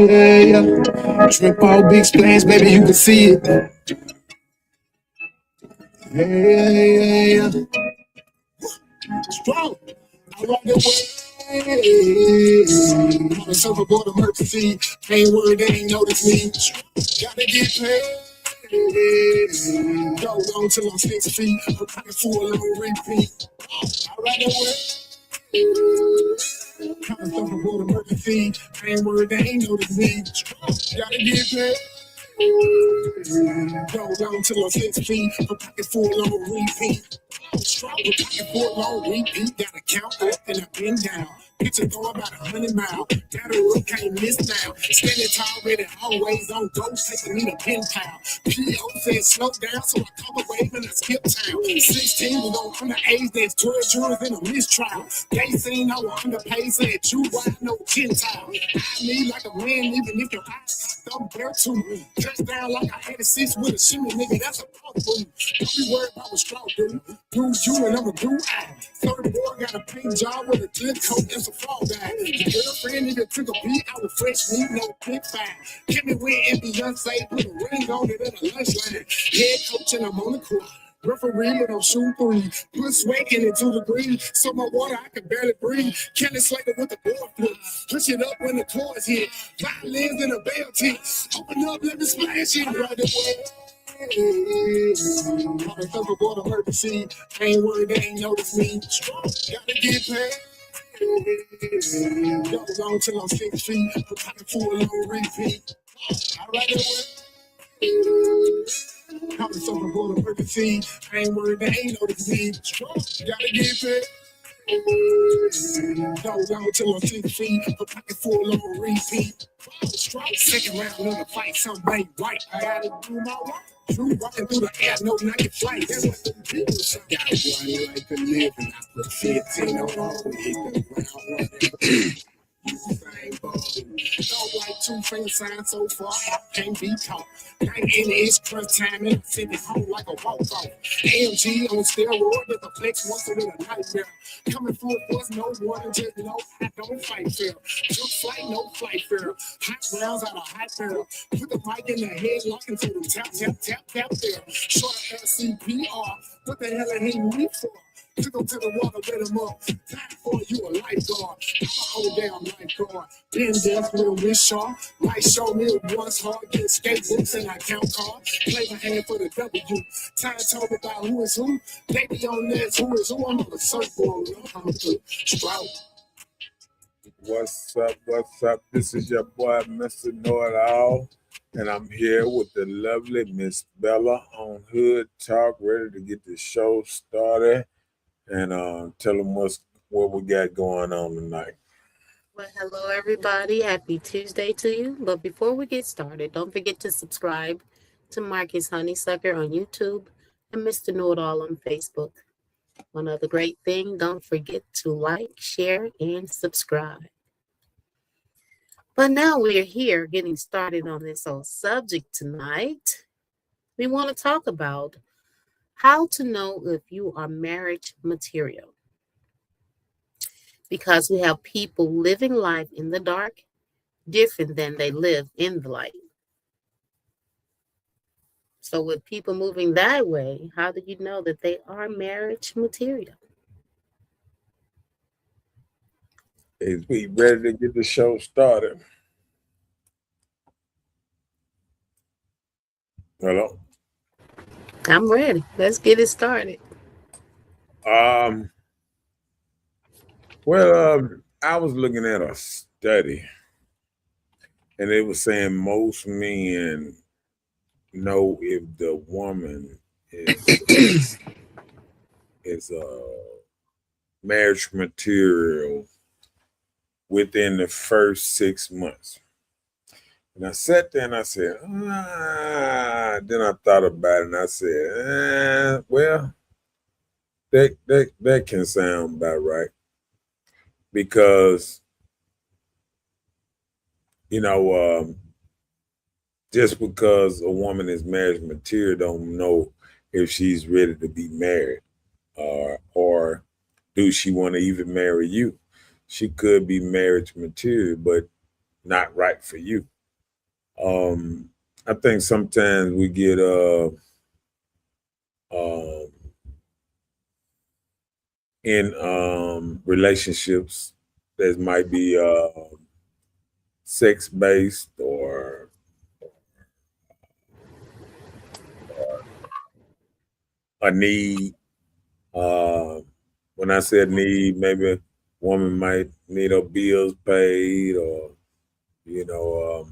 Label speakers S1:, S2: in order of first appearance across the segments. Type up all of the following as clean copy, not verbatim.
S1: yeah. Trip out big splash, baby, you can see it. Yeah. Strong. I rock the way. On the surfboard emergency. Ain't worried, they ain't notice me. Gotta get paid. Go on till I'm 6 feet. I'm pocket full on repeat. I ride the way. On the surfboard emergency. Ain't worried, they ain't notice me. Gotta get paid. Go down till I'm 6 feet. I'm pocket full on repeat. Strong, pocket full on repeat. Gotta count up and I've been down. Picture go about 100 miles. Gotta look, can't miss now. Standing tall, ready, always on go. Taking me to pin pal. PO said slow down, so I come away and I skip town. 16 was on underage, that's 12 jurors in a mistrial. They seen I was underpaid, said you wide, no Gentile. I need like a man, even if your eyes don't bear to me. Touchdown like I had a 6 with a shimmy, nigga, that's a punk boom. Don't be worried about what straw do. Do you and I'm a do I. So the boy got a paint job with a good coat and some fall back. The girlfriend nigga took a beat out with fresh meat, no big fat. Kimmy went and Beyonce put a ring on it at a lunch line. Head coach and I'm on the court. Referee and I'm shooting three. Put sweat in it to the green. So my water I can barely breathe. Kelly Slater with the board flip. Push it up when the chords hit. Violins and a bell tip. Open up, let me splash it right away. On the surfboard emergency. Ain't worried, they ain't notice me. Gotta get paid. Goes on till I'm 6 feet. I'm pocket full on repeat. I ride the way. On the surfboard emergency. Ain't worried, they ain't notice me. Gotta get paid. Goes on till I'm 6 feet. I'm pocket full on repeat. Second round of the fight, something ain't right. I gotta do my work. True walking through the air, no night flight. That's what the people say. Got one life to live, and I put 15 on all. Hit the ground. Same ball. Don't like 2 finger signs so far, can't be caught. 90 is crunch time, and I send it home like a walk off. AMG on steroid, with a flex once with a nightmare. Coming full force, no warning, just know I don't fight fair. Took flight, no flight fair. Hot rounds out of hot barrel. Put the mic in the head, lock into the tap there. Short LCPR, what the hell I hate me for? Took him to the water, let him up. Time for you a lifeguard. I'm a whole damn lifeguard. Been there with a wish shark. Life showed me it was hard. Get skatebooks and I count cards. Play my hand for the W. Time told me about who is who. Baby on this, who is who? I'm on the surfboard. I'm on the Stroud.
S2: What's up? What's up? This is your boy, Mr. Know-It-All, and I'm here with the lovely Miss Bella on Hood Talk, ready to get the show started and tell them what we got going on tonight.
S3: Well, hello, everybody. Happy Tuesday to you. But before we get started, don't forget to subscribe to Marcus Honeysucker on YouTube and Mr. Know-It-All on Facebook. One other great thing, don't forget to like, share, and subscribe. But now we're here getting started on this whole subject tonight. We want to talk about how to know if you are marriage material. Because we have people living life in the dark different than they live in the light. So with people moving that way, how do you know that they are marriage material?
S2: Is we ready to get the show started? Hello?
S3: I'm ready. Let's get it started.
S2: Well, I was looking at a study, and they were saying most men know if the woman is marriage material within the first 6 months. And I sat there and I said, then I thought about it and I said, well, that can sound about right. Because, just because a woman is marriage material don't know if she's ready to be married or do she want to even marry you. She could be marriage material, but not right for you. I think sometimes we get um in relationships that might be sex based or a need. Uh, when I said need, maybe a woman might need her bills paid, or you know,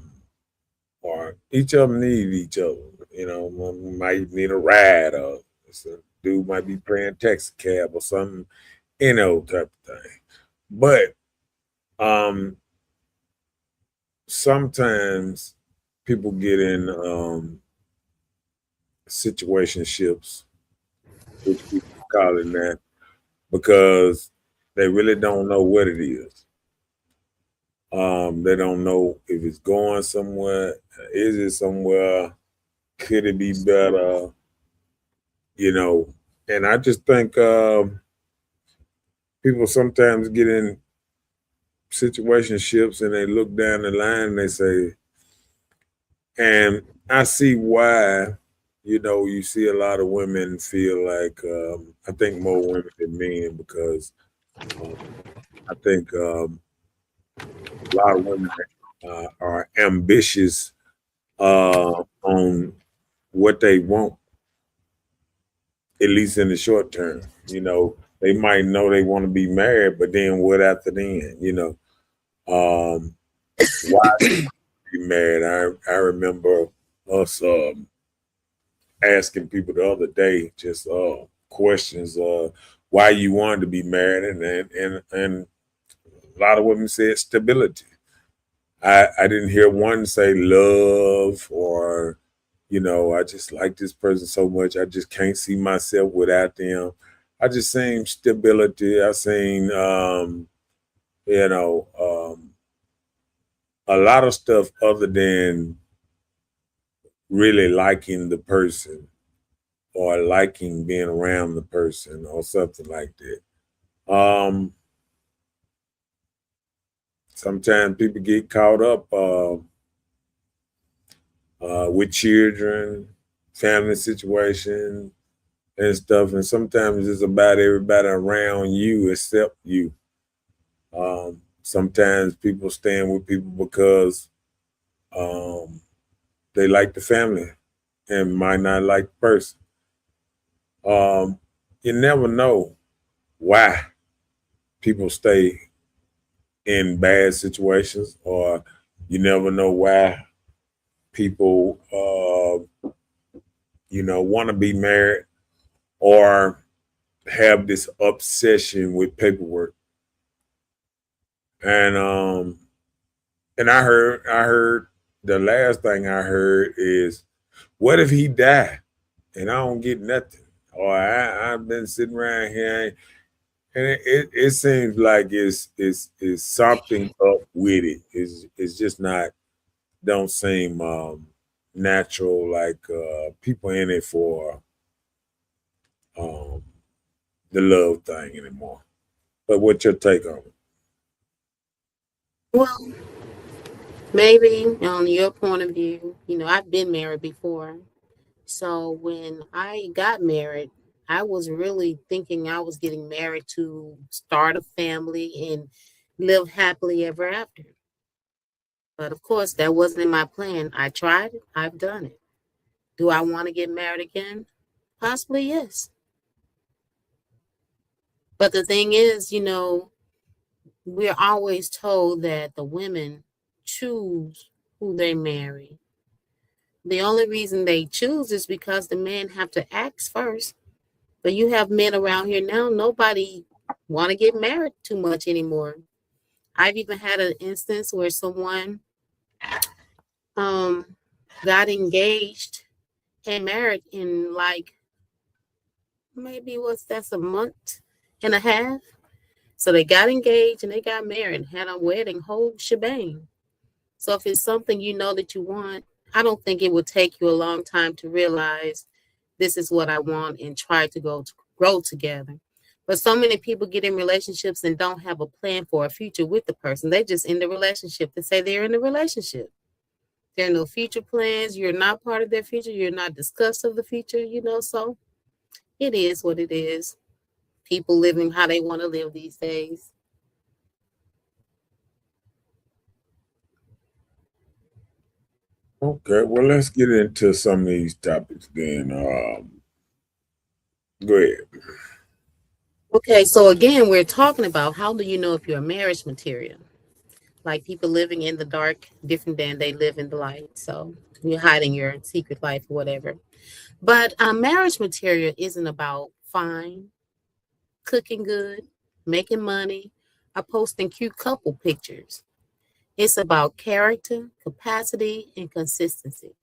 S2: or each of them need each other. You know, one might need a ride, or a dude might be paying taxi cab or something, type of thing. But um, sometimes people get in situationships, which people call it that, because they really don't know what it is. They don't know if it's going somewhere. Is it somewhere? Could it be better? You know, and I just think people sometimes get in situationships and they look down the line and they say, and I see why. You know, you see a lot of women feel like I think more women than men because um, I think a lot of women are ambitious on what they want, at least in the short term. You know, they might know they want to be married, but then what after then? You know, why be married? I remember us asking people the other day just questions why you wanted to be married, and a lot of women said stability. I didn't hear one say love or, you know, I just like this person so much. I just can't see myself without them. I just seen stability. I seen, you know, a lot of stuff other than really liking the person or liking being around the person or something like that. Sometimes people get caught up with children, family situation, and stuff. And sometimes it's about everybody around you except you. Sometimes people stand with people because um, they like the family and might not like the person. Um, you never know why people stay in bad situations, or you never know why people, you know, want to be married or have this obsession with paperwork. And I heard the last thing I heard is, what if he died and I don't get nothing? Or I've been sitting around here, and it seems like it's something up with it. It's just not, don't seem natural, like people in it for um, the love thing anymore. But what's your take on it?
S3: Well, maybe on your point of view, I've been married before. So when I got married, I was really thinking I was getting married to start a family and live happily ever after. But of course, that wasn't in my plan. I tried it, I've done it. Do I want to get married again? Possibly, yes. But the thing is, we're always told that the women choose who they marry. The only reason they choose is because the men have to ask first. But you have men around here now, nobody want to get married too much anymore. I've even had an instance where someone um got engaged and married in like maybe that's a month and a half. So they got engaged and they got married, had a wedding, whole shebang. So if it's something that you want, I don't think it would take you a long time to realize this is what I want and try to grow together. But so many people get in relationships and don't have a plan for a future with the person. They just in the relationship to say they're in the relationship. There are no future plans. You're not part of their future. You're not discussed of the future, so it is what it is. People living how they want to live these days.
S2: Okay, well, let's get into some of these topics then. Go ahead.
S3: Okay, so again, we're talking about how do you know if you're a marriage material? Like people living in the dark different than they live in the light. So you're hiding your secret life or whatever. But marriage material isn't about fine, cooking good, making money, or posting cute couple pictures. It's about character, capacity, and consistency.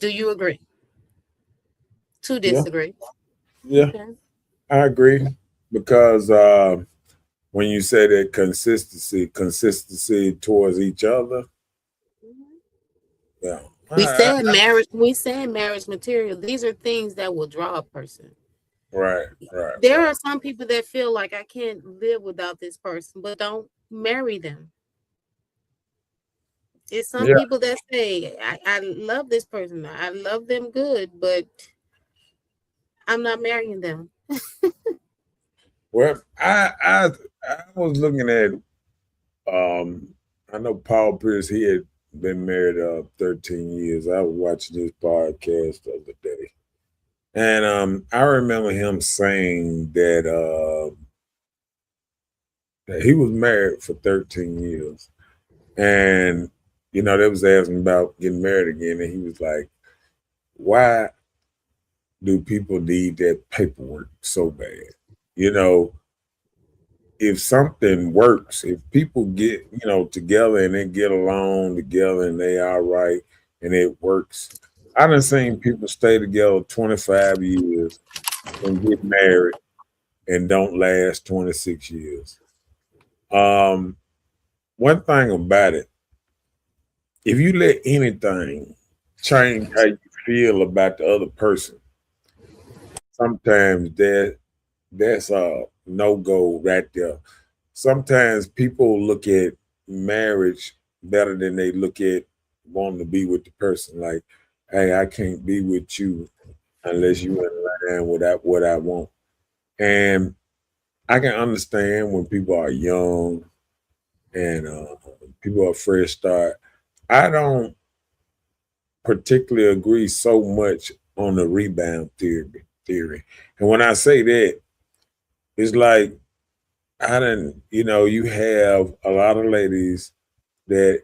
S3: Do you agree? To
S2: Yeah,
S3: disagree?
S2: yeah,
S3: Okay.
S2: I agree because when you say that consistency towards each other, yeah,
S3: We said marriage material. These are things that will draw a person.
S2: right, right,
S3: There
S2: right.
S3: are some people that feel like I can't live without this person, but don't marry them. It's some
S2: Yeah,
S3: people that say, I love this person. I love them good, but I'm not marrying them.
S2: well, I was looking at I know Paul Pierce. He had been married 13 years. I was watching his podcast the other day, and I remember him saying that he was married for 13 years, and they was asking about getting married again, and he was like, "Why do people need that paperwork so bad?" You know, if something works, if people get, together and they get along together and they all right and it works. I done seen people stay together 25 years and get married and don't last 26 years. Um, One thing about it, if you let anything change how you feel about the other person, sometimes that's a no go right there. Sometimes people look at marriage better than they look at wanting to be with the person. Like, hey, I can't be with you unless you in line with what I want. And I can understand when people are young and people are fresh start. I don't particularly agree so much on the rebound theory. And when I say that, it's like I didn't, you have a lot of ladies that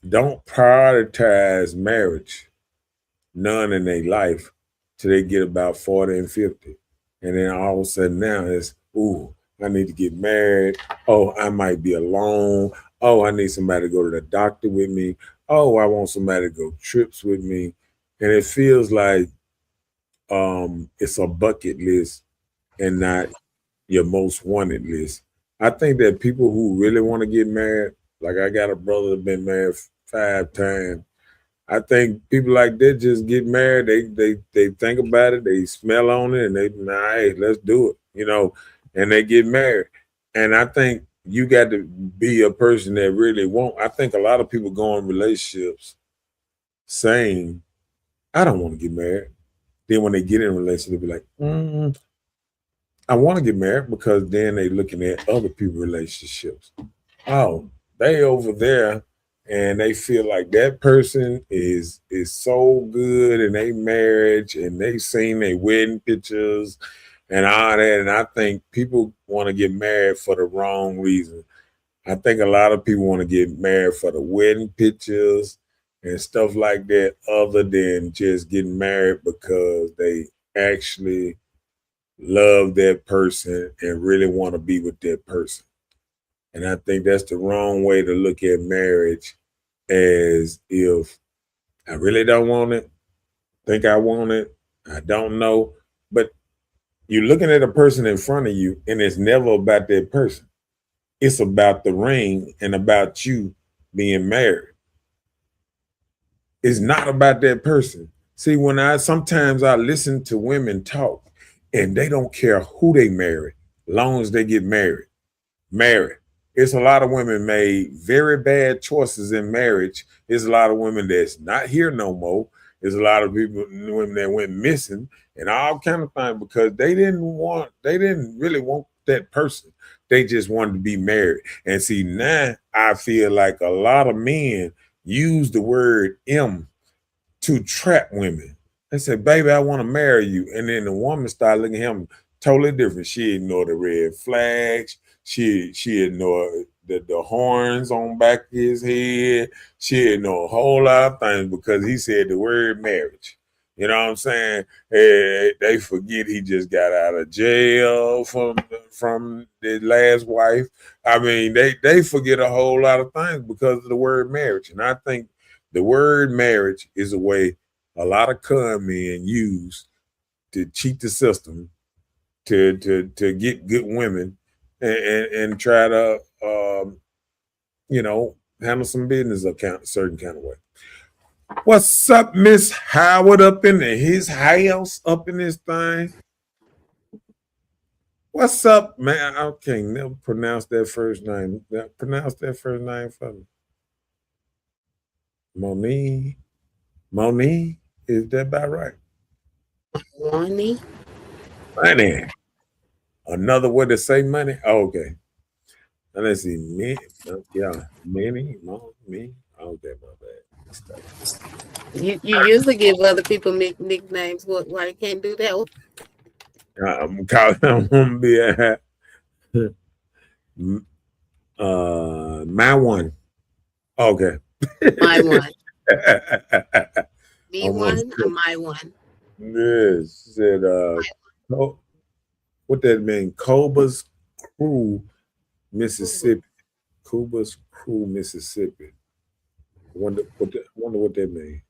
S2: don't prioritize marriage, none in their life, till they get about 40 and 50. And then all of a sudden now it's, ooh, I need to get married. Oh, I might be alone. Oh, I need somebody to go to the doctor with me. Oh, I want somebody to go trips with me. And it feels like it's a bucket list and not your most wanted list. I think that people who really want to get married, like I got a brother that been married 5 times. I think people like that just get married. They think about it, they smell on it, and they hey, let's do it, and they get married. And I think you got to be a person that really won't. I think a lot of people go in relationships saying, I don't want to get married. Then when they get in a relationship, they be like, I want to get married because then they looking at other people's relationships. Oh, they over there and they feel like that person is so good in their marriage and they seen their wedding pictures and all that. And I think people want to get married for the wrong reason. I think a lot of people want to get married for the wedding pictures and stuff like that, other than just getting married because they actually love that person and really want to be with that person. And I think that's the wrong way to look at marriage, as if I really don't want it, think I want it, I don't know. But you're looking at a person in front of you and it's never about that person. It's about the ring and about you being married. It's not about that person. See, sometimes I listen to women talk and they don't care who they marry, long as they get married. Married. It's a lot of women made very bad choices in marriage. There's a lot of women that's not here no more. There's a lot of women that went missing and all kind of things because they didn't really want that person. They just wanted to be married. And see, now I feel like a lot of men use the word M to trap women. They said, baby, I want to marry you. And then the woman started looking at him totally different. She ignored the red flags. She ignored the horns on back of his head. She ignored a whole lot of things because he said the word marriage. You know what I'm saying? They forget he just got out of jail from the last wife. I mean, they forget a whole lot of things because of the word marriage. And I think the word marriage is a way a lot of con men use to cheat the system, to get good women, and try to handle some business a certain kind of way. What's up, Miss Howard, up in his house, up in this thing? What's up, man? I can't never pronounce that first name. Pronounce that first name for me. Monique, is that about right?
S3: Money.
S2: Money. Another way to say money? Oh, okay. Now let's see. Me. Okay, my bad.
S3: You usually give other people nicknames. Why you can't do that?
S2: I'm calling him my one. Okay.
S3: My one. Me one or my one?
S2: Yes. Said what that mean? Cuba's Crew, Mississippi. Cuba's Crew, Mississippi. Wonder what that means.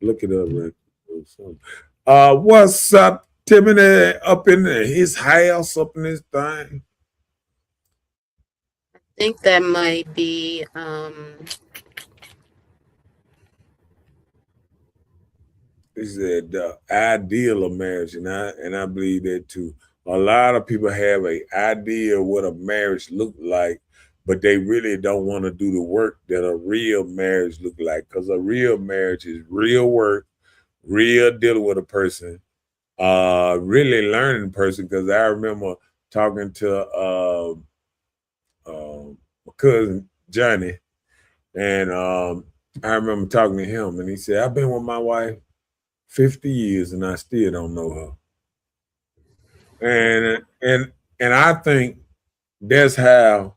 S2: Look it up, right? What's up, Timothy? Up in his house, up in his thing.
S3: I think that might be
S2: He said the ideal of marriage, and I believe that too. A lot of people have an idea of what a marriage look like, but they really don't want to do the work that a real marriage look like. Because a real marriage is real work, real dealing with a person, really learning person. Because I remember talking to my cousin Johnny, and I remember talking to him, and he said, "I've been with my wife 50 years and I still don't know her." And I think that's how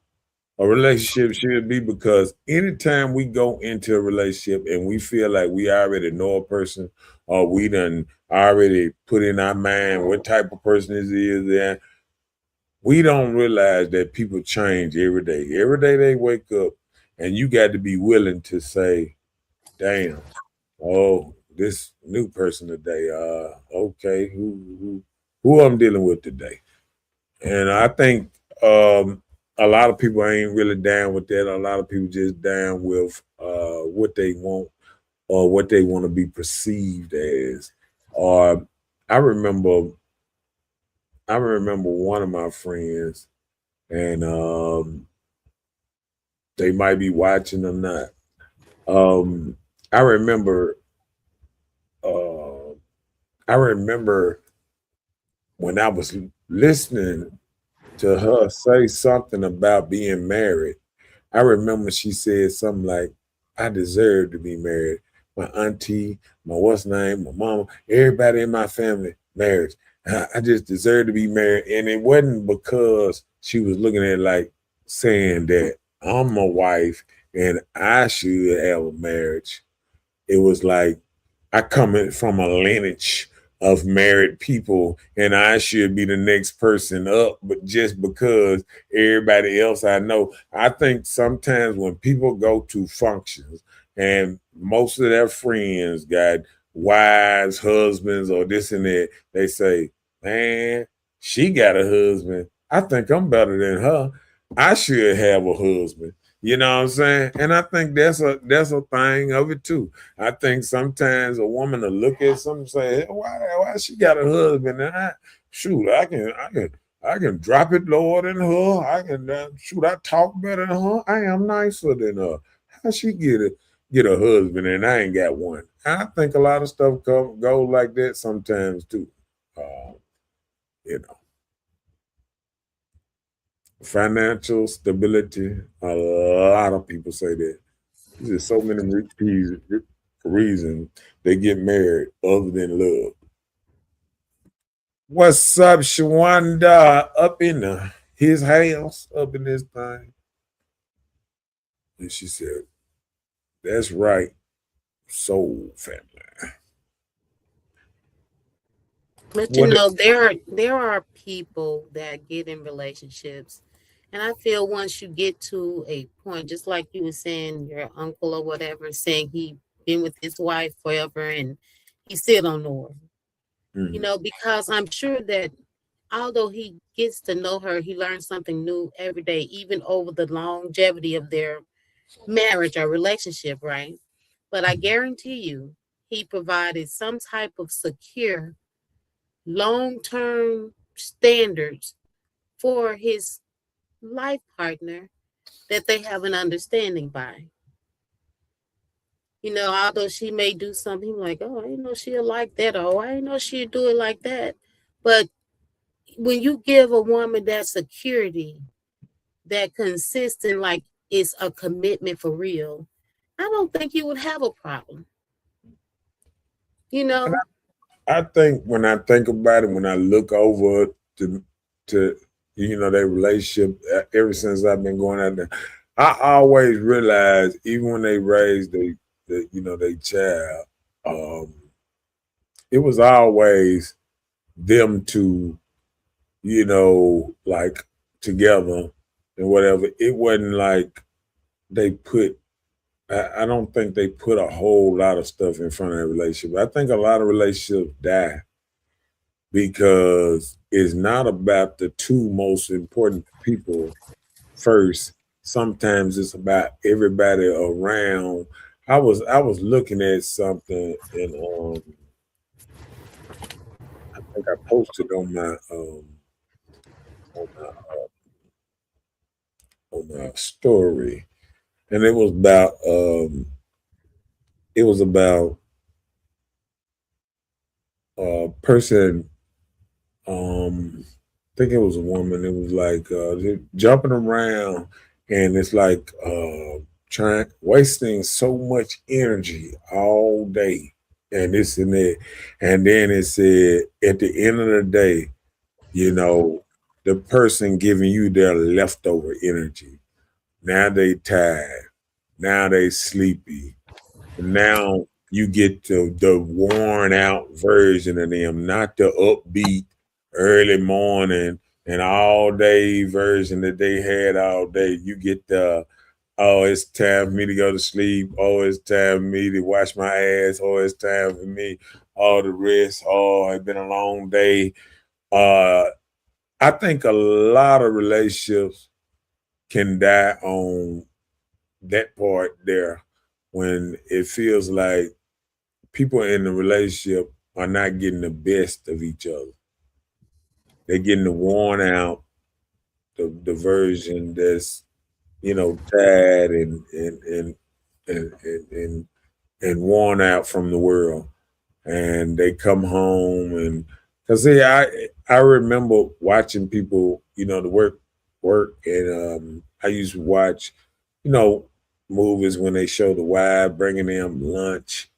S2: a relationship should be, because anytime we go into a relationship and we feel like we already know a person, or we done already put in our mind what type of person this is, then we don't realize that people change every day. Every day they wake up, and you got to be willing to say, damn, oh, this new person today, okay, who I'm dealing with today. And I think a lot of people ain't really down with that. A lot of people just down with what they want or what they want to be perceived as. I remember one of my friends, and they might be watching or not. I remember when I was listening to her say something about being married. I remember she said something like, "I deserve to be married. My auntie, my what's name, my mama, everybody in my family, marriage. I just deserve to be married." And it wasn't because she was looking at it like saying that I'm a wife and I should have a marriage. It was like, I come from a lineage of married people and I should be the next person up, but just because everybody else I know. I think sometimes when people go to functions and most of their friends got wives, husbands, or this and that, they say, man, she got a husband. I think I'm better than her. I should have a husband. You know what I'm saying? And I think that's a thing of it too. I think sometimes a woman will look at something and say, hey, why she got a husband? And shoot, I can drop it lower than her. I can shoot, I talk better than her. I am nicer than her. How she get a husband and I ain't got one? I think a lot of stuff go like that sometimes too. You know, financial stability. A lot of people say that. There's so many reasons they get married other than love. What's up, Shawanda? Up in his house, up in this thing. And she said, that's right, soul family.
S3: But
S2: What
S3: there are people that get in relationships, and I feel once you get to a point, just like you were saying, your uncle or whatever, saying he been with his wife forever and he still don't know her.
S2: Mhm.
S3: Because I'm sure that although he gets to know her, he learns something new every day, even over the longevity of their marriage or relationship, right? But I guarantee you, he provided some type of secure long-term standards for his life partner that they have an understanding by. Although she may do something like, oh, I didn't know she'll like that, or I didn't know she'd do it like that. But when you give a woman that security, that consistent, like it's a commitment for real, I don't think you would have a problem. You
S2: And
S3: know,
S2: I think when I think about it, when I look over to their relationship ever since I've been going out there, I always realize even when they raised their child, um, it was always them two, like together and whatever. It wasn't like they put. I don't think they put a whole lot of stuff in front of a relationship. I think a lot of relationships die because it's not about the two most important people first. Sometimes it's about everybody around. I was looking at something and I think I posted on my on my story, and it was about a person. I think it was a woman. It was like they're jumping around, and it's like trying wasting so much energy all day, and this and that. And then it said at the end of the day, you know, the person giving you their leftover energy. Now they tired. Now they sleepy. Now you get the worn out version of them, not the upbeat early morning and all day version that they had all day. You get the oh, it's time for me to go to sleep. Oh, it's time for me to wash my ass. Oh, it's time for me. All the rest. Oh, it's been a long day. Uh, I think a lot of relationships can die on that part there when it feels like people in the relationship are not getting the best of each other. They're getting the worn out, the version that's tired and worn out from the world, and they come home and because see, I remember watching people, the work, and I used to watch, you know, movies when they show the wife bringing them lunch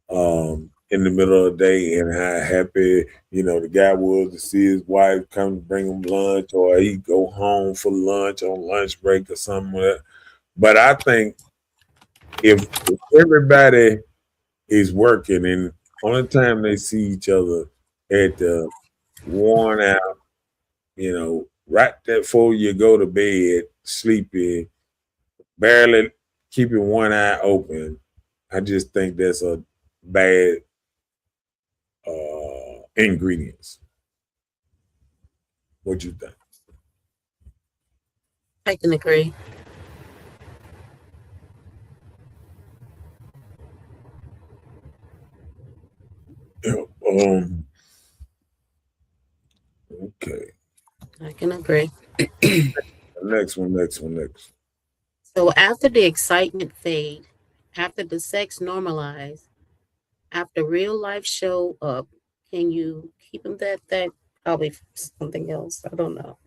S2: in the middle of the day and how happy, the guy was to see his wife come bring him lunch or he go home for lunch on lunch break or something. But I think if everybody is working and only time they see each other at the worn out, right before you go to bed, sleepy, barely keeping one eye open, I just think that's a bad ingredients. What you think?
S3: I can agree. agree.
S2: Next one.
S3: So after the excitement fade, after the sex normalize, after real life show up, can you keep them that probably something else? I don't know.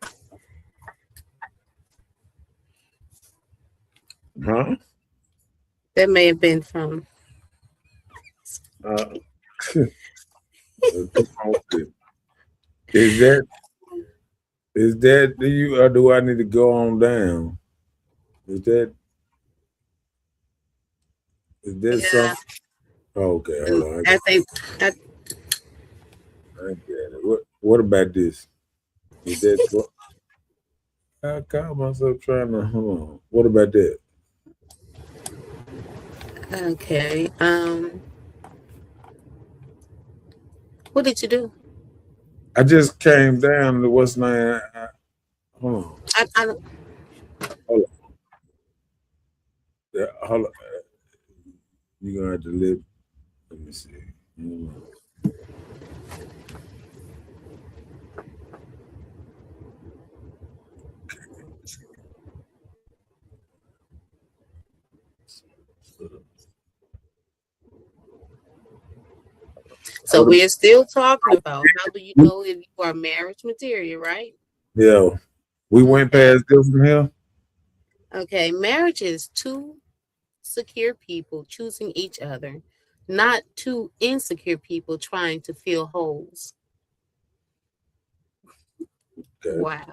S2: Huh?
S3: That may have been from
S2: Uh, come on with it. Is that do you or do I need to go on down? Is that
S3: yeah.
S2: something? Oh, okay, hold on.
S3: I think I,
S2: I get it. What about this? Is that what I caught myself trying to hold on. What about that?
S3: okay. What did you do?
S2: I just came down to what's name. Hold on.
S3: I
S2: Hold on. Yeah, hold on. You're gonna have to let me see. Hold on.
S3: So we're still talking about how do you know if you are marriage material, right?
S2: Yeah, we went
S3: Okay.
S2: past this one here.
S3: Okay. Marriage is two secure people choosing each other, not two insecure people trying to fill holes.
S2: Okay.
S3: Wow.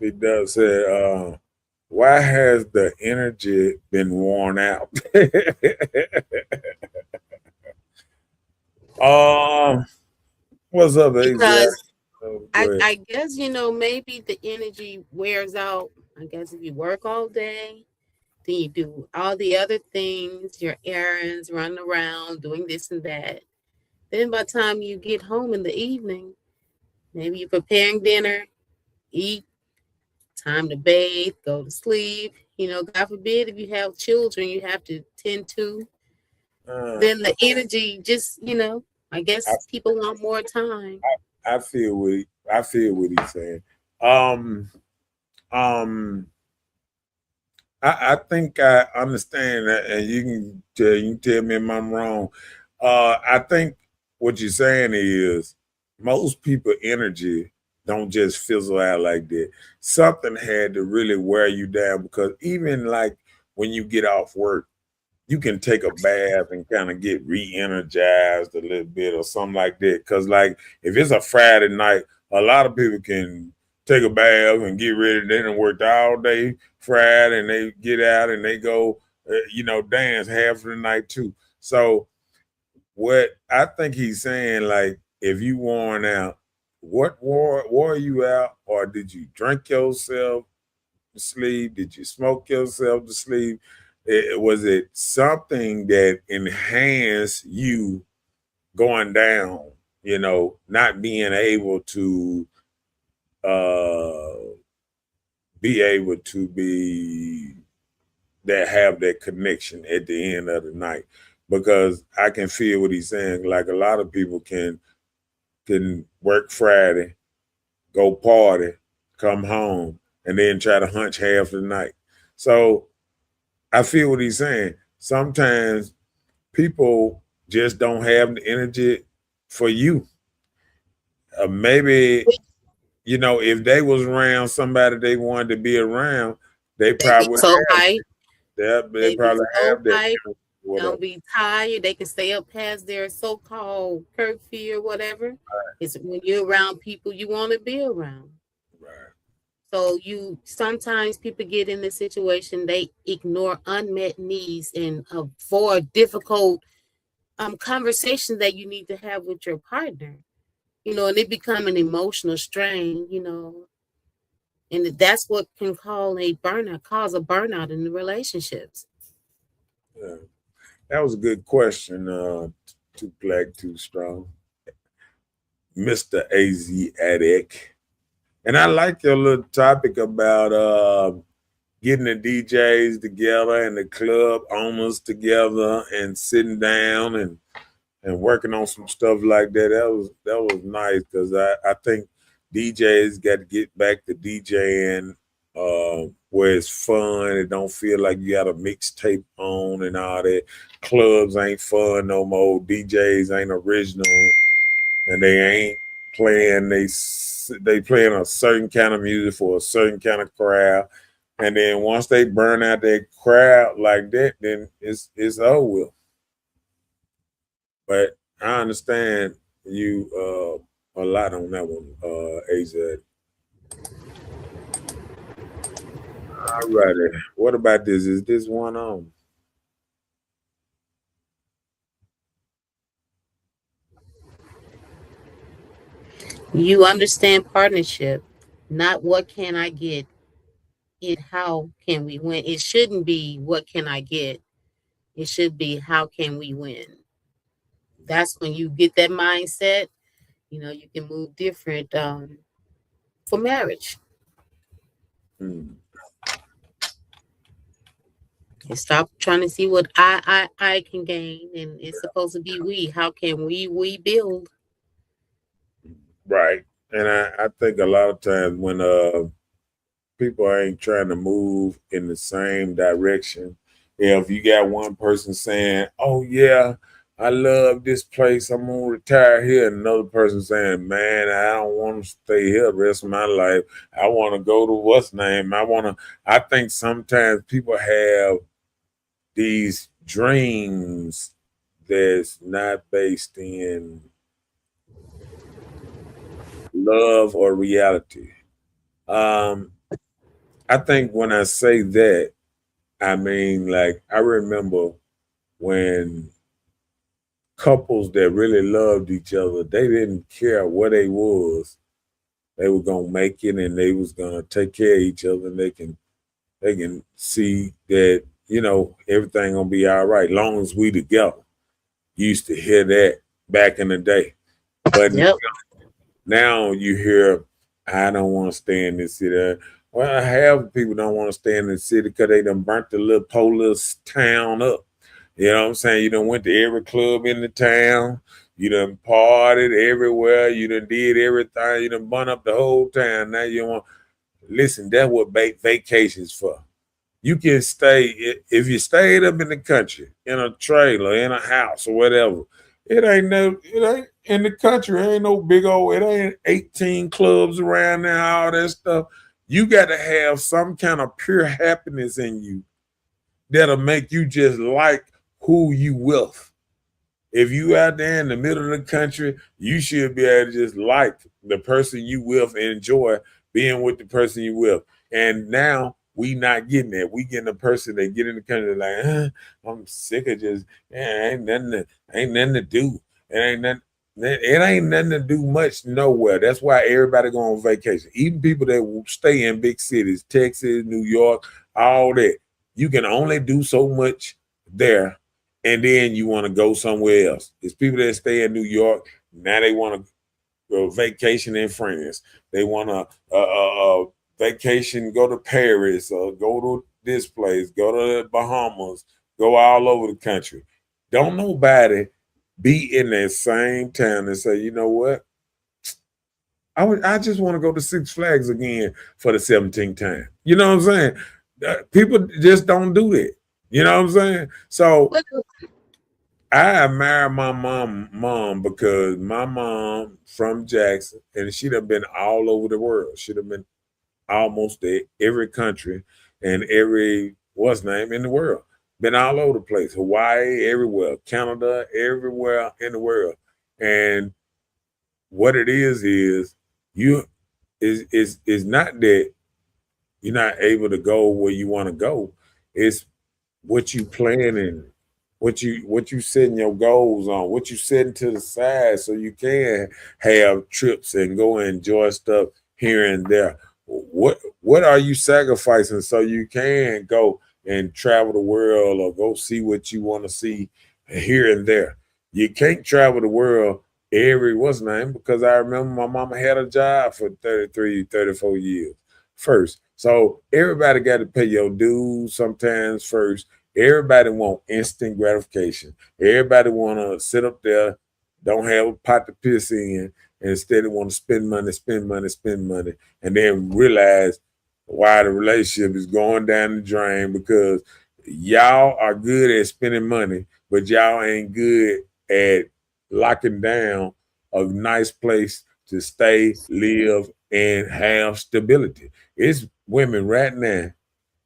S2: It does say, why has the energy been worn out? um, what's up, AZ?
S3: Because
S2: Oh, go
S3: I,
S2: ahead.
S3: I guess, maybe the energy wears out. I guess if you work all day, then you do all the other things, your errands, running around, doing this and that. Then by the time you get home in the evening, maybe you're preparing dinner, eat, time to bathe, go to sleep. God forbid if you have children you have to tend to.
S2: Uh,
S3: Then the energy just, I
S2: I,
S3: guess people want more time.
S2: I feel what he's saying. Um, um, I think I understand that, and you can tell me if I'm wrong. I think what you're saying is most people energy don't just fizzle out like that. Something had to really wear you down because even like when you get off work, you can take a bath and kind of get re-energized a little bit or something like that. Because like if it's a Friday night, a lot of people can take a bath and get ready. They done worked all day Friday and they get out and they go, dance half of the night too. So what I think he's saying, like, if you worn out, what wore you out, or did you drink yourself to sleep? Did you smoke yourself to sleep? Was it something that enhanced you going down? Not being able to uh, be able to be that have that connection at the end of the night. Because I can feel what he's saying. Like a lot of people can work Friday, go party, come home, and then try to hunch half the night. So I feel what he's saying. Sometimes people just don't have the energy for you. Maybe if they was around somebody they wanted to be around, they
S3: They be
S2: probably
S3: so hyped.
S2: they
S3: They be
S2: probably
S3: so
S2: have that.
S3: hyped.
S2: Whatever.
S3: Don't be tired. They can stay up past their so-called curfew or whatever. It's when you're around people you want to be around.
S2: Right.
S3: So you sometimes people get in this situation, they ignore unmet needs and avoid difficult conversations that you need to have with your partner. And it become an emotional strain, and that's what can cause a burnout in the relationships.
S2: Yeah. That was a good question. Too black, too strong, Mr. AZ Addict. And I like your little topic about getting the DJs together and the club owners together and sitting down and working on some stuff like that. That was nice because I think DJs got to get back to DJing where it's fun. It don't feel like you got a mixtape on and all that. Clubs ain't fun no more. DJs ain't original, and they ain't playing. They playing a certain kind of music for a certain kind of crowd. And then once they burn out that crowd like that, then it's over with. But I understand you a lot on that one, AZ. All righty. What about this? Is this one on?
S3: You understand partnership, not what can I get, it how can we win. It shouldn't be what can I get. It should be how can we win. That's when you get that mindset, you can move different for marriage.
S2: Hmm.
S3: And stop trying to see what I can gain, and it's supposed to be we. How can we build?
S2: Right. And I think a lot of times when people ain't trying to move in the same direction, if you got one person saying, "Oh yeah, I love this place, I'm gonna retire here," and another person saying, "Man, I don't want to stay here the rest of my life. I want to go to what's name. I think sometimes people have these dreams that's not based in love or reality. Um, I think when I say that, I mean like I remember when couples that really loved each other, they didn't care what they was. They were gonna make it and they was gonna take care of each other and they can see that, everything gonna be all right long as we together. You used to hear that back in the day. But
S3: Yep.
S2: now you hear, I don't want to stay in this city. Well, half people don't want to stay in the city because they done burnt the little police town up. You know what I'm saying? You done went to every club in the town. You done partied everywhere. You done did everything. You done burnt up the whole town. Now you want, listen, that's what vacations for. You can stay, if you stayed up in the country, in a trailer, in a house or whatever, it ain't in the country, ain't no big old, it ain't 18 clubs around there, all that stuff. You got to have some kind of pure happiness in you that'll make you just like who you with. If you out there in the middle of the country, you should be able to just like the person you with and enjoy being with the person you with. And now we not getting that. We getting a person that get in the country like, I'm sick of just, ain't nothing to do. It ain't nothing to do much nowhere. That's why everybody go on vacation. Even people that stay in big cities, Texas, New York, all that. You can only do so much there, and then you want to go somewhere else. It's people that stay in New York, now they want to go vacation in France. They want to vacation, go to Paris, or go to this place, go to the Bahamas, go all over the country. Don't nobody be in that same town and say, you know what? I just want to go to Six Flags again for the 17th time. You know what I'm saying? People just don't do that. You know what I'm saying? So I admire my mom because my mom from Jackson, and she done been all over the world. She'd have been almost every country and every what's name in the world. Been all over the place. Hawaii, everywhere, Canada, everywhere in the world. And what it is you is not that you're not able to go where you want to go. It's what you planning, what you setting your goals on, what you setting to the side so you can have trips and go and enjoy stuff here and there. What are you sacrificing so you can go and travel the world or go see what you want to see here and there? You can't travel the world every what's name because I remember my mama had a job for 33, 34 years first. So everybody got to pay your dues sometimes first. Everybody want instant gratification. Everybody want to sit up there, don't have a pot to piss in, and instead they want to spend money, spend money, spend money, and then realize why the relationship is going down the drain because y'all are good at spending money, but y'all ain't good at locking down a nice place to stay, live, and have stability. It's women right now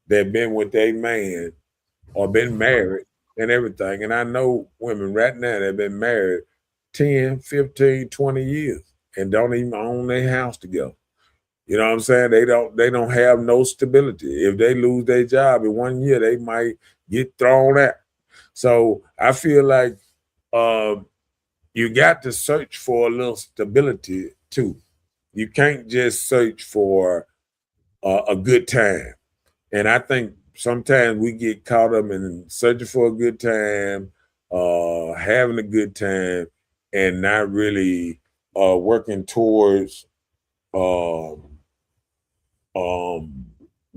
S2: that been with their man or been married and everything. And I know women right now that been married 10, 15, 20 years and don't even own their house together. You know what I'm saying? They don't have no stability. If they lose their job in 1 year, they might get thrown out. So I feel like you got to search for a little stability too. You can't just search for a good time. And I think sometimes we get caught up in searching for a good time, having a good time, and not really working towards um,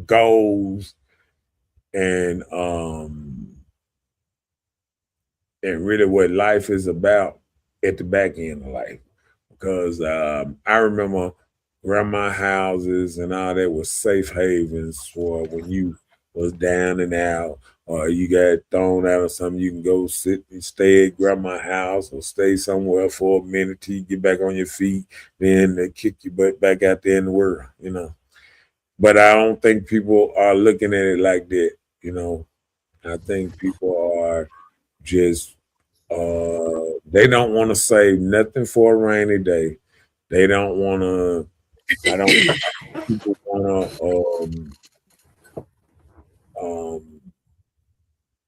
S2: goals and really what life is about at the back end of life. Because I remember grandma houses and all that was safe havens for when you was down and out or you got thrown out or something. You can go sit and stay at grandma's house or stay somewhere for a minute till you get back on your feet. Then they kick your butt back out there in the world, you know. But I don't think people are looking at it like that, you know. I think people are just they don't want to save nothing for a rainy day. They don't want to. I don't think people want to.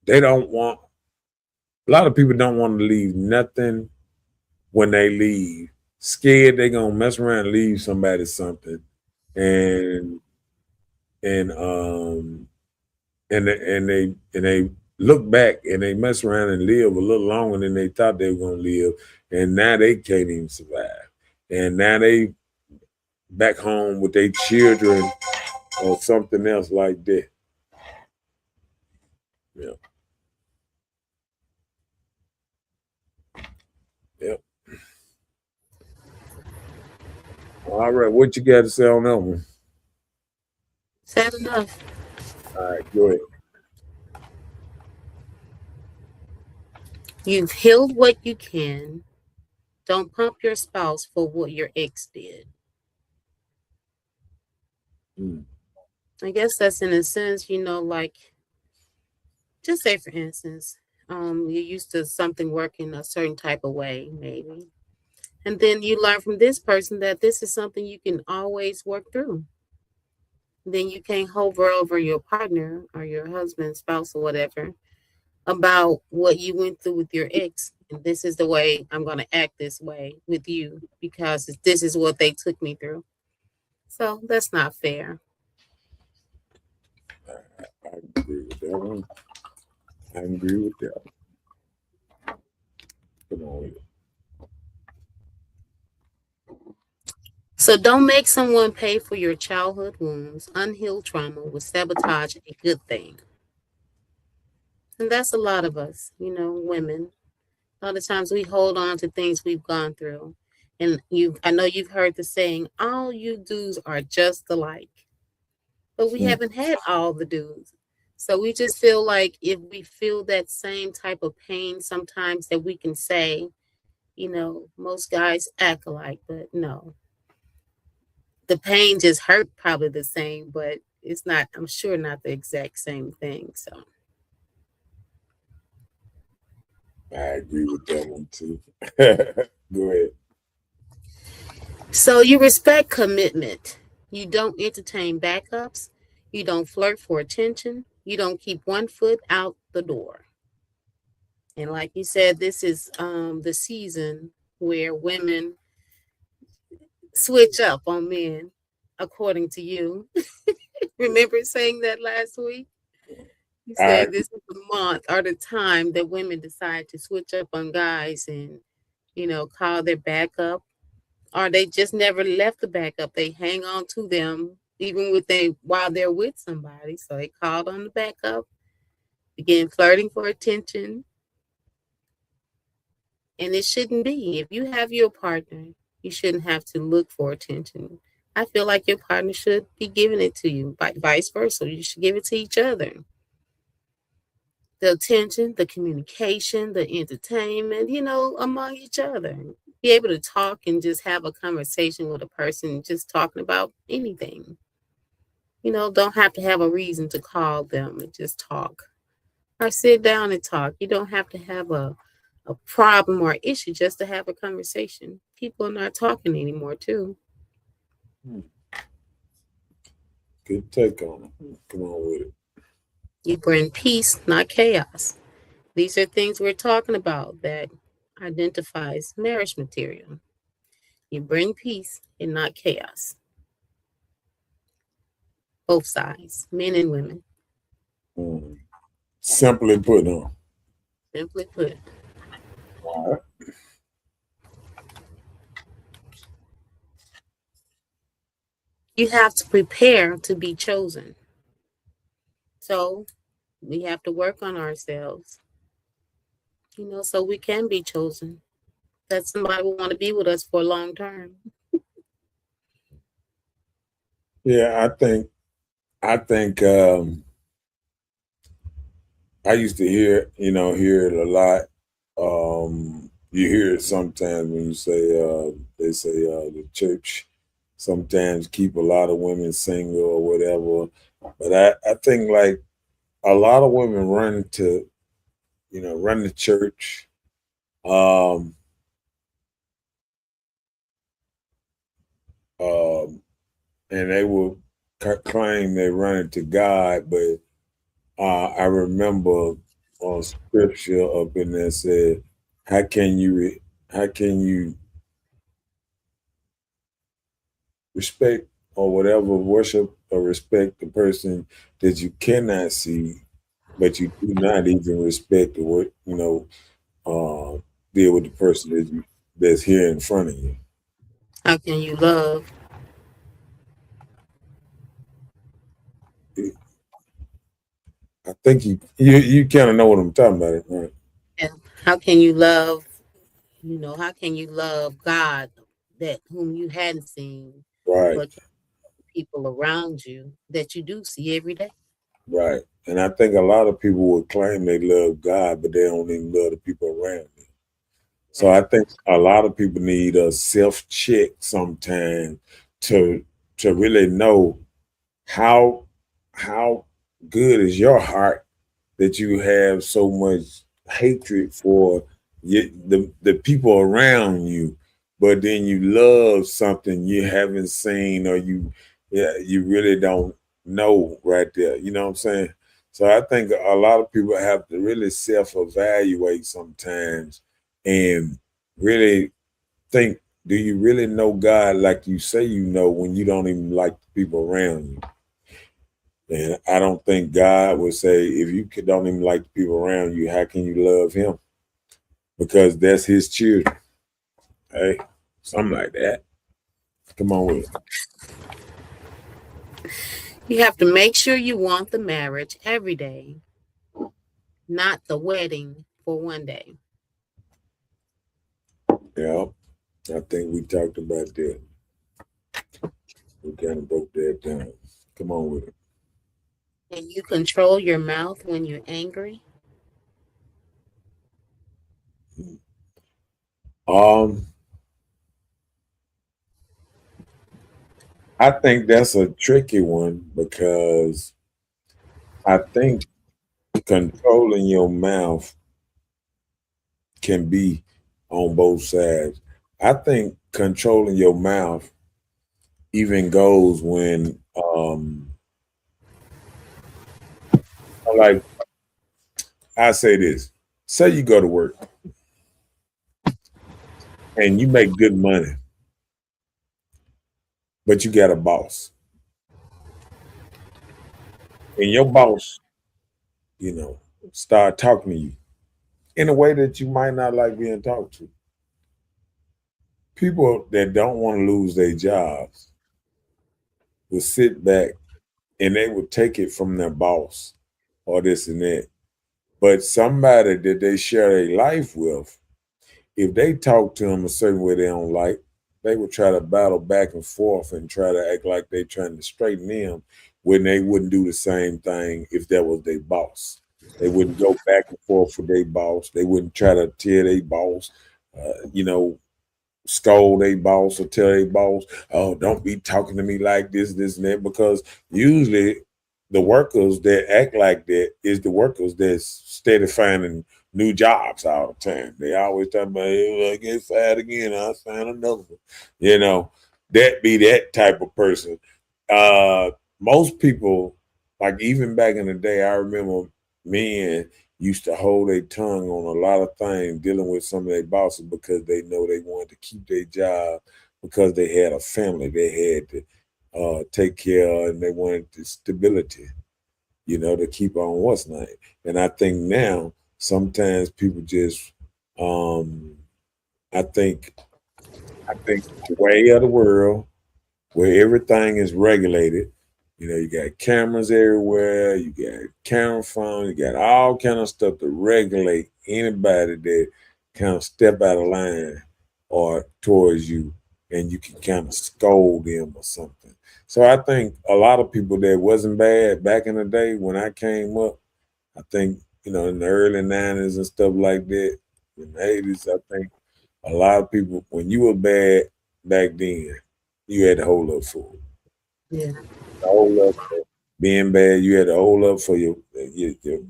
S2: They don't want. A lot of people don't want to leave nothing when they leave. Scared they're gonna mess around and leave somebody something, and and um and they look back and they mess around and live a little longer than they thought they were gonna live, and now they can't even survive. And now they back home with their children or something else like that. Yeah. Yep. All right. What you got to say on that one?
S3: Sad enough.
S2: All right. Go ahead.
S3: You've healed what you can. Don't pump your spouse for what your ex did.
S2: Mm.
S3: I guess that's in a sense, like just say for instance, you're used to something working a certain type of way, maybe. And then you learn from this person that this is something you can always work through. Then you can't hover over your partner or your husband, spouse, or whatever about what you went through with your ex. And this is the way I'm going to act this way with you because this is what they took me through. So that's not fair.
S2: I agree with that one. I agree with that. Come on with it.
S3: So don't make someone pay for your childhood wounds. Unhealed trauma will sabotage a good thing. And that's a lot of us, women. A lot of times we hold on to things we've gone through. And I know you've heard the saying, all you dudes are just alike. But we
S2: Mm.
S3: haven't had all the dudes. So we just feel like if we feel that same type of pain sometimes that we can say, most guys act alike, but no. The pain just hurt probably the same, but it's not, I'm sure not the exact same thing. So
S2: I agree with that one too. Go ahead.
S3: So you respect commitment. You don't entertain backups. You don't flirt for attention. You don't keep one foot out the door. And like you said, this is the season where women switch up on men, according to you. Remember saying that last week? You
S2: I
S3: said this is the month or the time that women decide to switch up on guys and, call their backup, or they just never left the backup. They hang on to them even while they're with somebody. So they called on the backup, began flirting for attention, and it shouldn't be. If you have your partner, you shouldn't have to look for attention. I feel like your partner should be giving it to you, vice versa. You should give it to each other. The attention, the communication, the entertainment, among each other. Be able to talk and just have a conversation with a person, just talking about anything. Don't have to have a reason to call them and just talk or sit down and talk. You don't have to have a problem or issue just to have a conversation. People are not talking anymore, too.
S2: Good take on it. Come on with it.
S3: You bring peace, not chaos. These are things we're talking about that identifies marriage material. You bring peace and not chaos. Both sides, men and women.
S2: Simply put, on.
S3: Simply put.
S2: All right.
S3: You have to prepare to be chosen. So we have to work on ourselves, so we can be chosen. That somebody will want to be with us for a long term.
S2: Yeah, I think I used to hear it a lot. You hear it sometimes when you say they say the church sometimes keep a lot of women single or whatever. But I think like a lot of women run to church. And they will claim they run it to God, but I remember on scripture up in there said, "How can you respect or whatever worship or respect the person that you cannot see, but you do not even respect or deal with the person that's here in front of you."
S3: How can you love?
S2: I think you kind of know what I'm talking about, right?
S3: And how can you love? How can you love God that whom you hadn't seen,
S2: Right.
S3: but people around you that you do see every day?
S2: Right. And I think a lot of people will claim they love God, but they don't even love the people around them. So I think a lot of people need a self-check sometime to really know how good is your heart that you have so much hatred for the people around you, but then you love something you haven't seen or you really don't know right there. You know what I'm saying? So I think a lot of people have to really self-evaluate sometimes and really think, do you really know God like you say you know when you don't even like the people around you? And I don't think God would say, if you don't even like the people around you, how can you love him? Because that's his children. Hey, something like that. Come on with it.
S3: You have to make sure you want the marriage every day, not the wedding for one day.
S2: Yeah, I think we talked about that. We kind of broke that down. Come on with it.
S3: Can you control your mouth when you're angry?
S2: I think that's a tricky one because I think controlling your mouth can be on both sides. I think controlling your mouth even goes when like I say this. Say you go to work and you make good money, but you got a boss. And your boss, start talking to you in a way that you might not like being talked to. People that don't want to lose their jobs would sit back and they would take it from their boss or this and that. But somebody that they share their life with, if they talk to them a certain way they don't like, they would try to battle back and forth and try to act like they trying to straighten them when they wouldn't do the same thing if that was their boss. They wouldn't go back and forth with their boss. They wouldn't try to tear their boss, you know, scold their boss or tell their boss, oh, don't be talking to me like this, and that, because usually the workers that act like that is the workers that's steady finding new jobs all the time. They always talk about, hey, I get fired again, I'll find another one. You know, that be that type of person. Most people, like even back in the day, I remember men used to hold their tongue on a lot of things dealing with some of their bosses because they know they wanted to keep their job because they had a family they had to take care of and they wanted the stability, you know, to keep on what's name. And I think now sometimes people just I think the way of the world where everything is regulated. You know, you got cameras everywhere, you got camera phones, you got all kind of stuff to regulate anybody that kind of step out of line or towards you, and you can kind of scold them or something. So I think a lot of people that wasn't bad back in the day when I came up, I think, you know, in the early 90s and stuff like that, in the 80s, I think a lot of people, when you were bad back then, you had to hold up for it.
S3: Yeah.
S2: Hold up for being bad. You had to hold up for your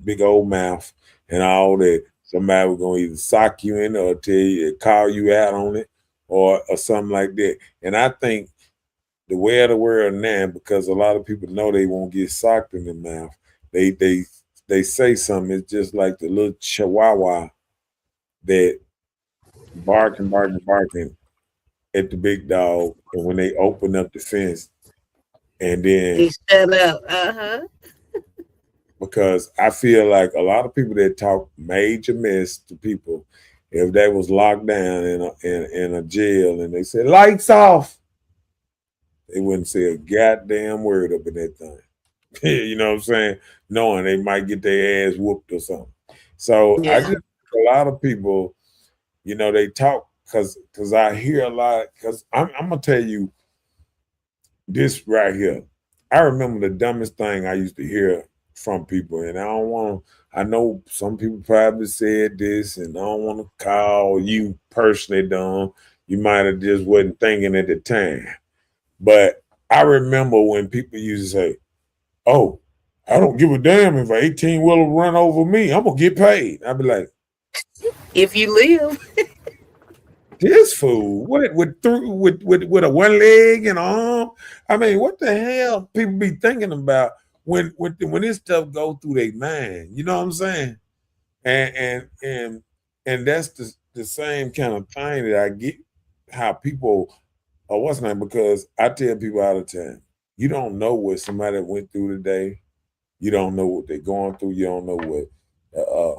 S2: big old mouth and all that. Somebody was gonna either sock you in or tell you, call you out on it, or something like that. And I think the way of the world now, because a lot of people know they won't get socked in the mouth, they they they say something. It's just like the little chihuahua that barking at the big dog, and when they open up the fence, and then
S3: He shut up. Uh-huh.
S2: because I feel like a lot of people that talk major mess to people, if they was locked down in a jail and they said lights off, they wouldn't say a goddamn word up in that thing. You know what I'm saying? Knowing they might get their ass whooped or something. So I
S3: Yeah.
S2: just a lot of people, you know, they talk because I hear a lot. Because I'm gonna tell you this right here. I remember the dumbest thing I used to hear from people, and I don't want to. I know some people probably said this, and I don't want to call you personally dumb. You might have just wasn't thinking at the time, but I remember when people used to say, "Oh, I don't give a damn if an 18 wheeler run over me. I'm gonna get paid." I'd be like,
S3: If you live.
S2: this fool, what with a one leg and arm? I mean, what the hell people be thinking about when this stuff go through their mind? You know what I'm saying? And and that's the same kind of thing that I get how people or what's name because I tell people all the time, you don't know what somebody went through today. You don't know what they're going through. You don't know what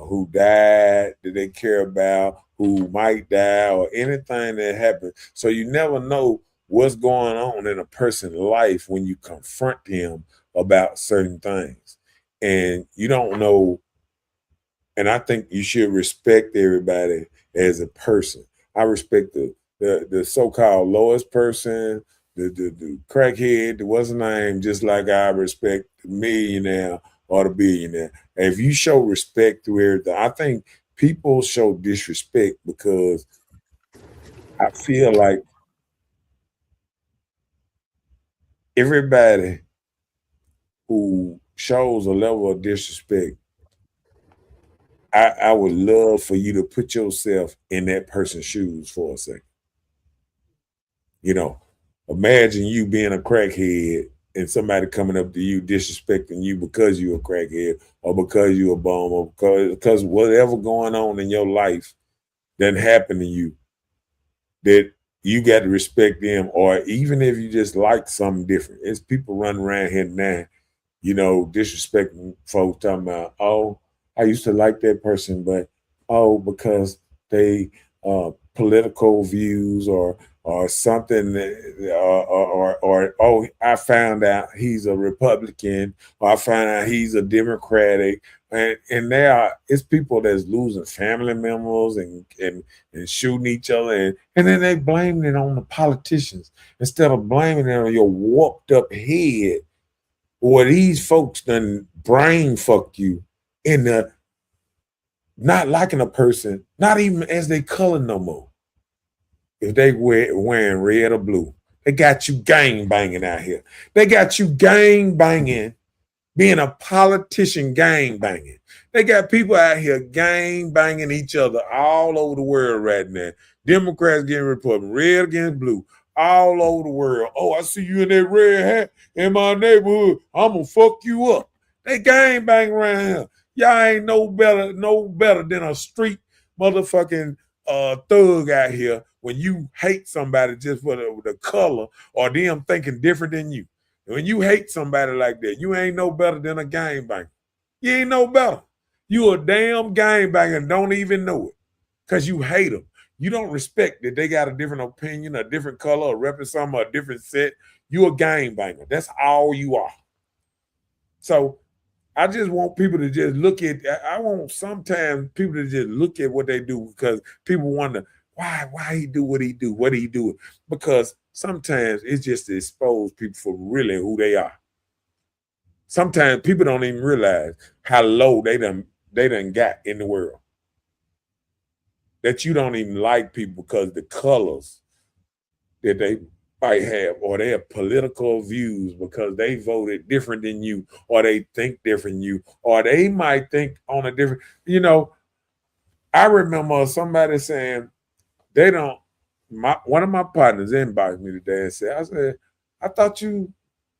S2: who died that they care about, who might die, or anything that happened. So you never know what's going on in a person's life when you confront him about certain things, and you don't know. And I think you should respect everybody as a person. I respect the so-called lowest person, the crackhead, the what's the name, just like I respect the millionaire or the billionaire. If you show respect through everything, I think people show disrespect because I feel like everybody who shows a level of disrespect, I would love for you to put yourself in that person's shoes for a second. You know, imagine you being a crackhead and somebody coming up to you disrespecting you because you're a crackhead or because you're a bum or because whatever going on in your life that happened to you that you got to respect them, or even if you just like something different. It's people running around here now, you know, disrespecting folks talking about, oh, I used to like that person, but oh, because they political views or or something, or oh, I found out he's a Republican, or I found out he's a Democratic, and it's people that's losing family members and shooting each other, and then they blaming it on the politicians instead of blaming it on your warped up head, or these folks done brain fuck you in the not liking a person, not even as they color no more. If they wearing red or blue, they got you gang banging out here. They got you gang banging, being a politician gang banging. They got people out here gang banging each other all over the world right now. Democrats getting Republican, red against blue, all over the world. Oh, I see you in that red hat in my neighborhood. I'm gonna fuck you up. They gang banging around here. Y'all ain't no better than a street motherfucking thug out here when you hate somebody just for the color or them thinking different than you. When you hate somebody like that, you ain't no better than a gangbanger. You ain't no better. You a damn gangbanger and don't even know it because you hate them. You don't respect that they got a different opinion, a different color, or repping something, a different set. You a gangbanger. That's all you are. So I just want people to just look at, I want sometimes people to just look at what they do because people wonder why he do what he do, because sometimes it's just to expose people for really who they are. Sometimes people don't even realize how low they done got in the world. That you don't even like people because the colors that they might have, or their political views because they voted different than you, or they think different than you, or they might think on a different, I remember somebody saying they don't, one of my partners inboxed me today and said, I thought you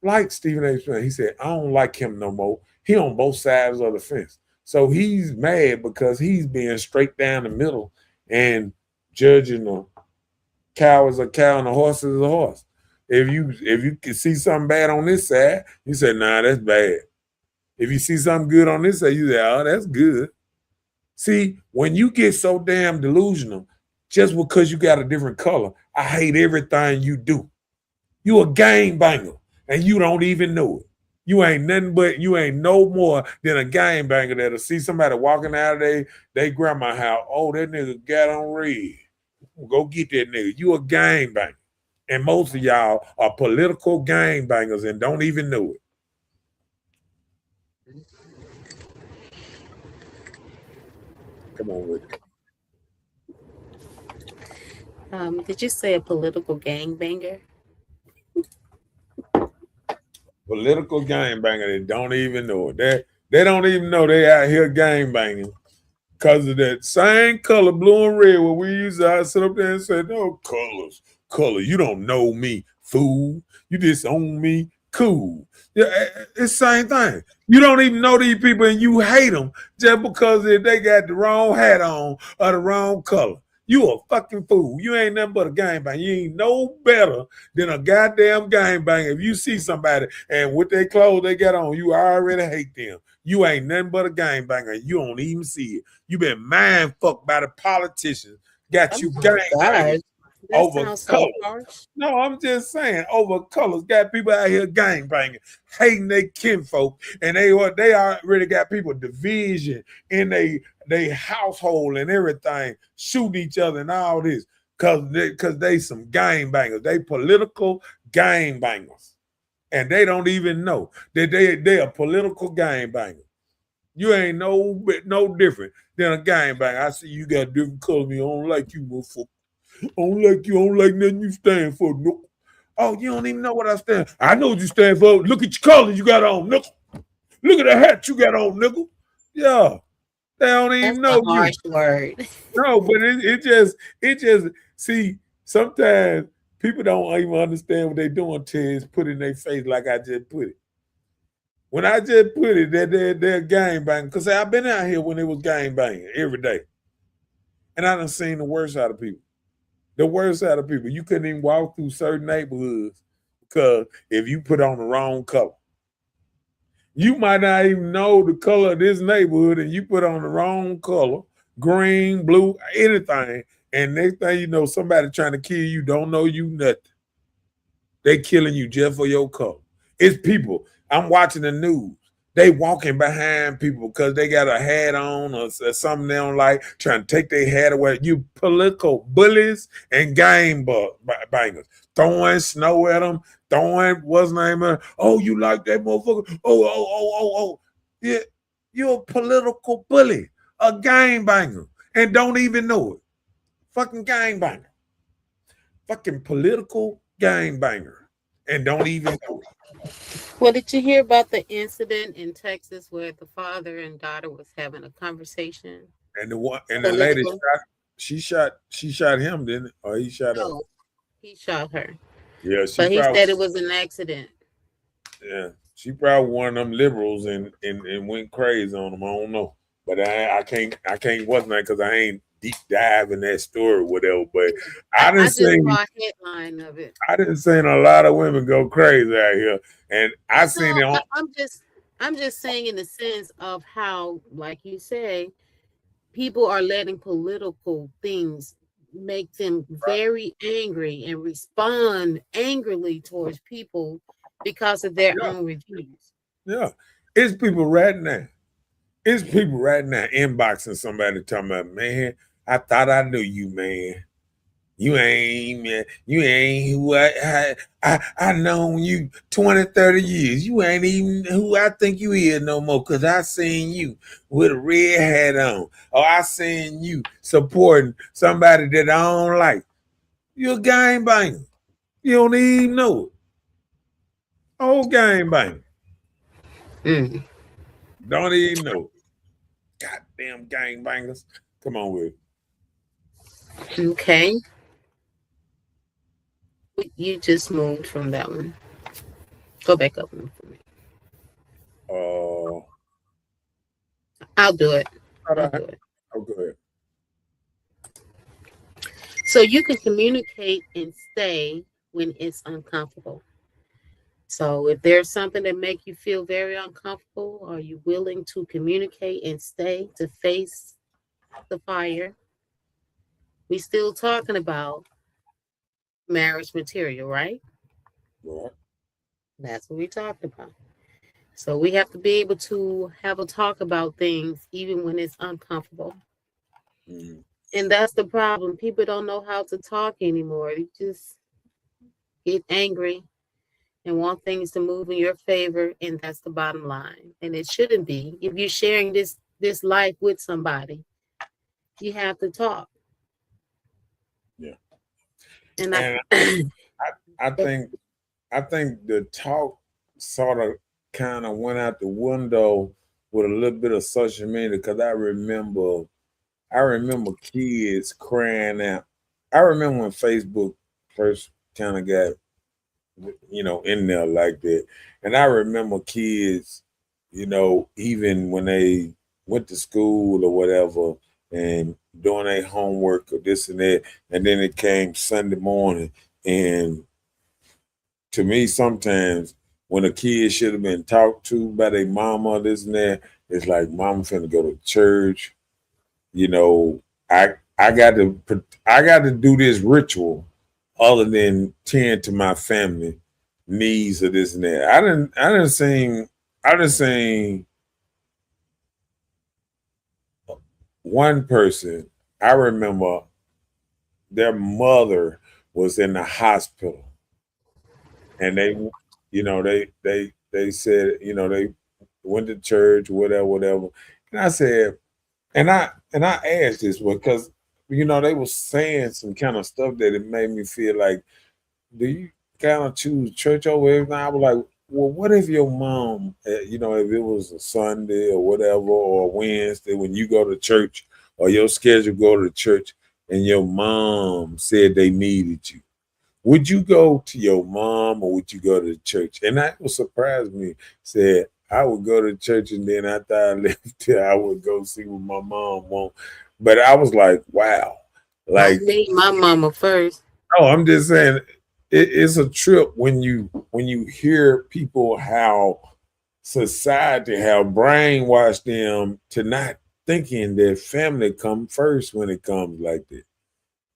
S2: liked Stephen A. Smith. He said, I don't like him no more. He on both sides of the fence. So he's mad because he's being straight down the middle and judging the cow is a cow and a horse is a horse. If you can see something bad on this side, you say, nah, that's bad. If you see something good on this side, you say, oh, that's good. See, when you get so damn delusional, just because you got a different color, I hate everything you do. You a gangbanger and you don't even know it. You ain't no more than a gangbanger that'll see somebody walking out of their grandma's house. Oh, that nigga got on red. Go get that nigga. You a gangbanger. And most of y'all are political gangbangers and don't even know it. Come on with
S3: it. Did you say a political gangbanger?
S2: Political gangbanger that don't even know it. They don't even know they out here gangbanging because of that same color, blue and red, where we used to sit up there and say, no, color, you don't know me, fool. You disown me, cool. Yeah, it's the same thing. You don't even know these people and you hate them just because they got the wrong hat on or the wrong color. You a fucking fool. You ain't nothing but a gangbanger. You ain't no better than a goddamn gangbanger. If you see somebody and with their clothes they got on, you already hate them. You ain't nothing but a gangbanger. You don't even see it. You been mind fucked by the politicians. Got you gangbanging over colors. No, I'm just saying over colors. Got people out here gangbanging, hating their kinfolk, and they already got people division in they household and everything, shooting each other and all this because they some gangbangers. They political gangbangers, and they don't even know that they are political gangbangers. You ain't no different than a gangbanger. I see you got different colors. I don't like you, motherfucker. I don't like nothing you stand for, no. Oh, you don't even know what I stand for. I know what you stand for. Look at your colors you got on, nickel. Look at the hat you got on, nickel. Yeah. They don't even know
S3: you. Harsh word.
S2: No, but it just see, sometimes people don't even understand what they're doing till it's put in their face like I just put it. When I just put it, they're gangbanging. Because I've been out here when it was gangbanging every day. And I done seen the worst out of people. The worst out of people. You couldn't even walk through certain neighborhoods because if you put on the wrong color. You might not even know the color of this neighborhood and you put on the wrong color, green, blue, anything, And next thing you know, somebody trying to kill you, don't know you nothing. They killing you just for your color. It's people. I'm watching the news. They walking behind people because they got a hat on or something they don't like, trying to take their hat away. You political bullies and game bangers. Throwing snow at them, throwing what's name? Oh, you like that motherfucker? Oh. Yeah, you're a political bully, a game banger, and don't even know it. Fucking game banger. Fucking political game banger, and don't even know it.
S3: Well, did you hear about the incident in Texas where the father and daughter was having a conversation?
S2: And the lady she shot him, didn't it? Or he shot her?
S3: No, he shot her.
S2: Yeah,
S3: But he said it was an accident.
S2: Yeah, she probably one of them liberals and went crazy on them. I don't know, but I can't what's that because I ain't deep dive in that story or whatever. But I
S3: just saw a headline of it.
S2: I didn't seen a lot of women go crazy out here, and I seen it.
S3: I'm just saying in the sense of how, like you say, people are letting political things make them very angry and respond angrily towards people because of their own reviews.
S2: Yeah, it's people right now. It's people right now inboxing somebody talking about, man, I thought I knew you, man. You ain't who I known you 20, 30 years. You ain't even who I think you is no more because I seen you with a red hat on. Or I seen you supporting somebody that I don't like. You're a game banger. You don't even know it. Old game banger. Don't even know it. Goddamn gang bangers. Come on with it.
S3: Okay. You just moved from that one. Go back up one for me. I'll do it.
S2: I'll do it. Oh, go ahead.
S3: So you can communicate and stay when it's uncomfortable. So if there's something that make you feel very uncomfortable, are you willing to communicate and stay to face the fire? We still talking about marriage material, right?
S2: Yeah.
S3: That's what we talked about. So we have to be able to have a talk about things even when it's uncomfortable. Mm-hmm. And that's the problem. People don't know how to talk anymore. They just get angry and want things to move in your favor, and that's the bottom line. And it shouldn't be. If you're sharing this life with somebody, you have to talk.
S2: Yeah.
S3: And
S2: I think the talk sort of kind of went out the window with a little bit of social media because I remember kids crying out. I remember when Facebook first kind of got, in there like that. And I remember kids, even when they went to school or whatever and doing their homework or this and that, and then it came Sunday morning. And to me, sometimes when a kid should have been talked to by their mama, this and that, it's like, mama finna go to church. I got to do this ritual other than tend to my family needs or this and that. I didn't seen one person. I remember their mother was in the hospital and they said, they went to church, whatever. And I said, and I asked this because, they were saying some kind of stuff that it made me feel like, do you kind of choose church over everything? I was like, well, what if your mom, if it was a Sunday or whatever, or Wednesday when you go to church or your schedule go to church and your mom said they needed you? Would you go to your mom or would you go to church? And that would surprise me. Said, I would go to church and then after I left there, I would go see what my mom wants. But I was like, wow. Like,
S3: I need my mama first.
S2: No, I'm just saying it's a trip when you hear people how society have brainwashed them to not thinking that family come first when it comes like that.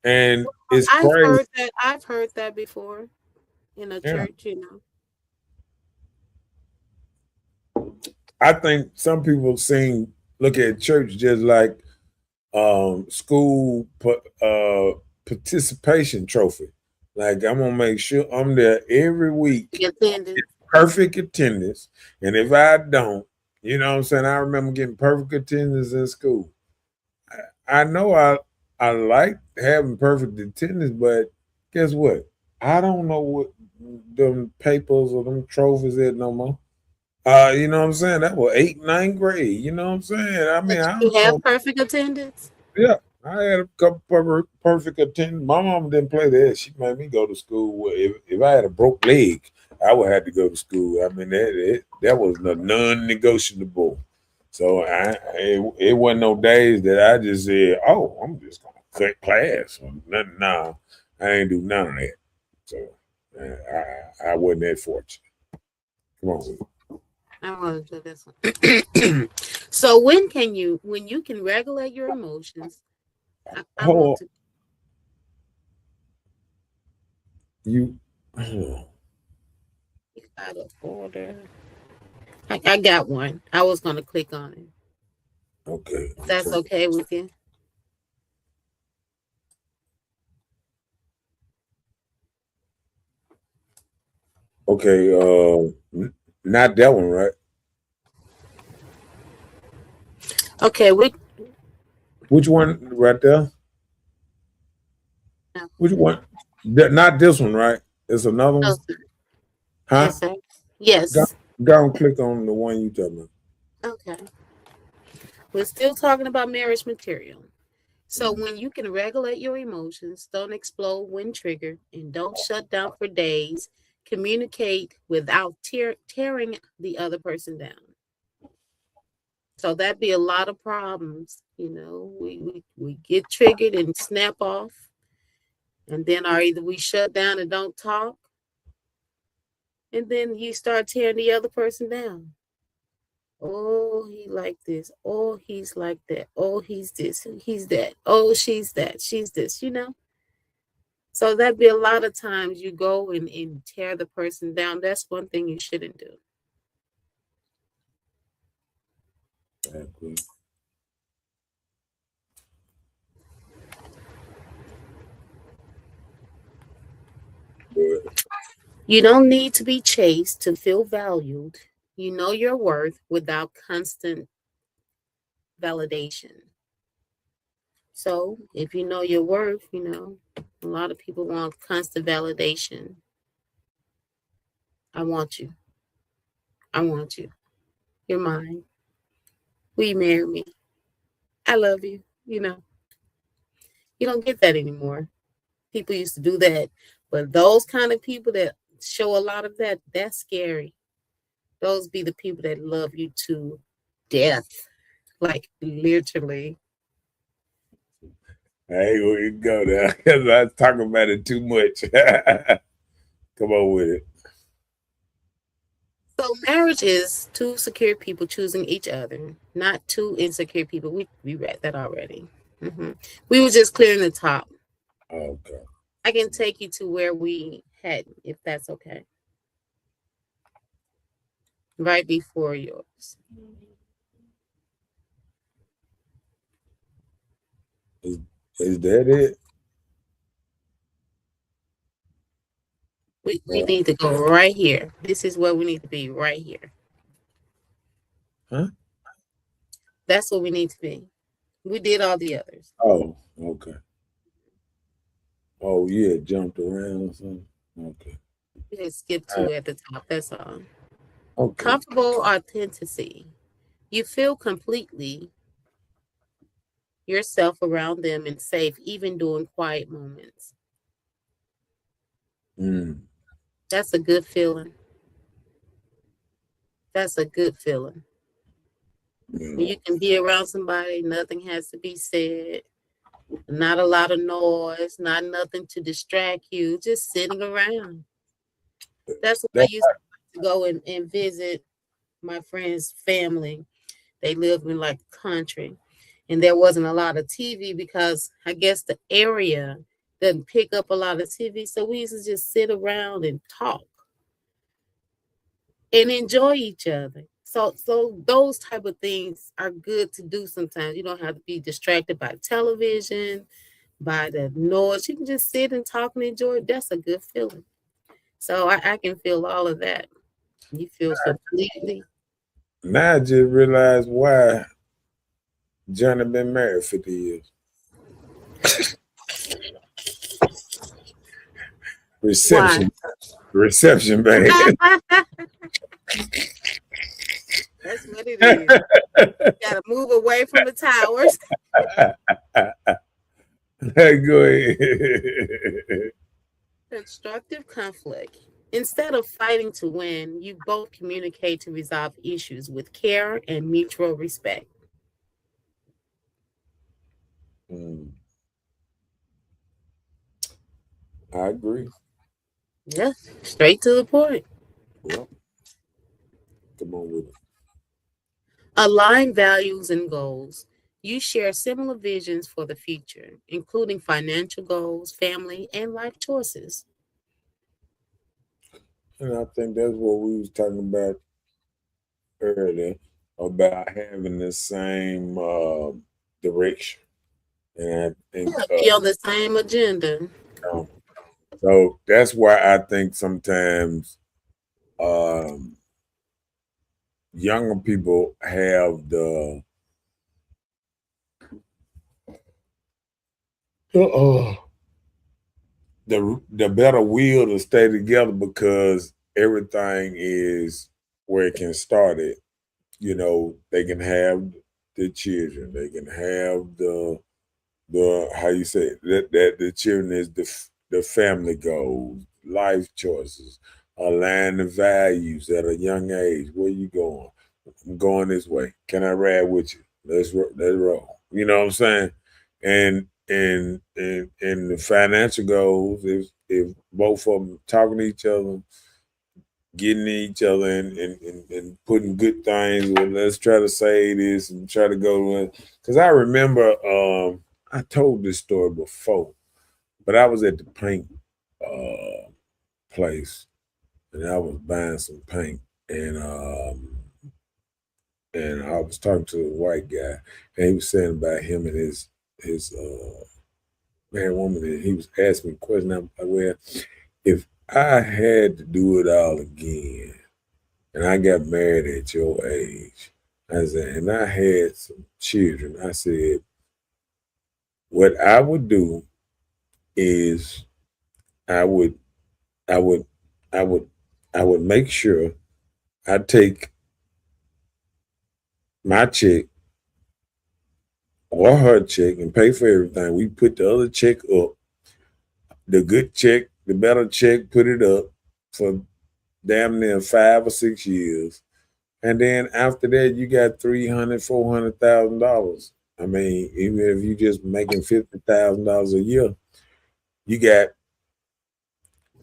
S2: And it's
S3: I've
S2: crazy.
S3: heard that. I've heard that before in a
S2: Yeah.
S3: church. You know.
S2: I think some people look at church just like school participation trophy. Like I'm gonna make sure I'm there every week,
S3: Attendance.
S2: perfect attendance. And if I don't, you know what I'm saying? I remember getting perfect attendance in school. I know I like having perfect attendance, but guess what? I don't know what them papers or them trophies is no more. You know what I'm saying? That was 8th, 9th grade. You know what I'm saying? I mean,
S3: But
S2: I
S3: you
S2: don't
S3: have
S2: know.
S3: perfect attendance.
S2: Yeah, I had a couple perfect attendance. My mom didn't play that. She made me go to school. If I had a broke leg, I would have to go to school. I mean, that was a non-negotiable. So it wasn't no days that I just said, "Oh, I'm just gonna cut class." Or nothing. Nah, I ain't do none of that. So I wasn't that fortunate. Come on.
S3: I'm gonna do this one. So when you can regulate your emotions? I want
S2: Oh,
S3: to.
S2: you.
S3: Out of order. I got one. I was gonna click on it.
S2: Okay.
S3: If that's okay with you.
S2: Okay. Not that one, right?
S3: Okay,
S2: Which one right there?
S3: no,
S2: Which one? Not this one, right? It's another
S3: no,
S2: one.
S3: sir.
S2: Huh?
S3: Yes, sir.
S2: Go,
S3: Yes.
S2: go and click on the one you talking
S3: Okay. We're still talking about marriage material. So
S2: about.
S3: when you can regulate your emotions, don't explode when triggered, and don't shut down for days, communicate without tearing the other person down. So that'd be a lot of problems. We get triggered and snap off, and then or either we shut down and don't talk, and then you start tearing the other person down. Oh, he like this. Oh, he's like that. Oh, he's this. He's that. Oh, she's that. She's this. So that'd be a lot of times you go and tear the person down. That's one thing you shouldn't do.
S2: Exactly. But
S3: You don't need to be chased to feel valued. You know your worth without constant validation. So if you know your worth, a lot of people want constant validation. I want you. I want you. You're mine. Will you marry me? I love you. You don't get that anymore. People used to do that. But those kind of people that show a lot of that, that's scary. Those be the people that love you to death. Like literally.
S2: hey, we go there because I was talking about it too much. Come on with it.
S3: So marriage is two secure people choosing each other, not two insecure people. We read that already. We were just clearing the top.
S2: Okay.
S3: I can take you to where we had, if that's okay. Right before yours.
S2: Is, is that it?
S3: We need to go right here. This is where we need to be, right here.
S2: Huh?
S3: That's what we need to be. We did all the others.
S2: Oh, okay. Oh, yeah, jumped around or something. Okay.
S3: We just skip
S2: Uh,
S3: two at the top. That's all.
S2: okay.
S3: Comfortable authenticity. You feel completely yourself around them and safe, even during quiet moments.
S2: Mm,
S3: That's a good feeling. That's a good feeling. When
S2: yeah.
S3: you can be around somebody, nothing has to be said, not a lot of noise, not nothing to distract you, just sitting around. That's what I
S2: That,
S3: used to go and visit my friend's family. They live in like country. And there wasn't a lot of TV because I guess the area doesn't pick up a lot of TV. So we used to just sit around and talk and enjoy each other. So those type of things are good to do sometimes. You don't have to be distracted by television, by the noise. You can just sit and talk and enjoy it. That's a good feeling. So I can feel all of that. You feel completely.
S2: Now I just realized why Johnny been married 50 years. Reception, baby.
S3: That's what it is. You gotta move away from the towers.
S2: Go ahead.
S3: Constructive conflict. Instead of fighting to win, you both communicate to resolve issues with care and mutual respect.
S2: I agree.
S3: Yeah, straight to the point.
S2: Yep. Come on with it.
S3: Align values and goals. You share similar visions for the future, including financial goals, family, and life choices.
S2: And I think that's what we was talking about earlier, about having the same direction. And I think
S3: Be on the same agenda.
S2: So that's why I think sometimes younger people have the better will to stay together, because everything is where it can start it. You know, they can have the children, they can have the how you say it, that the children is the family goals, life choices, align the values at a young age. Where you going? I'm going this way. Can I ride with you? Let's roll. You know what I'm saying? And the financial goals, if both of them talking to each other, getting to each other, and putting good things. Well, let's try to say this and try to go. Because I remember I told this story before, but I was at the paint place, and I was buying some paint, and I was talking to a white guy, and he was saying about him and his man, woman, and he was asking me a question. I'm like, well, if I had to do it all again, and I got married at your age, I said, and I had some children, I said, what I would do is I would make sure I take my check or her check and pay for everything. We put the other check up, the good check, the better check, put it up for damn near 5 or 6 years. And then after that, you got $300,000, $400,000. I mean, even if you just making $50,000 a year, you got,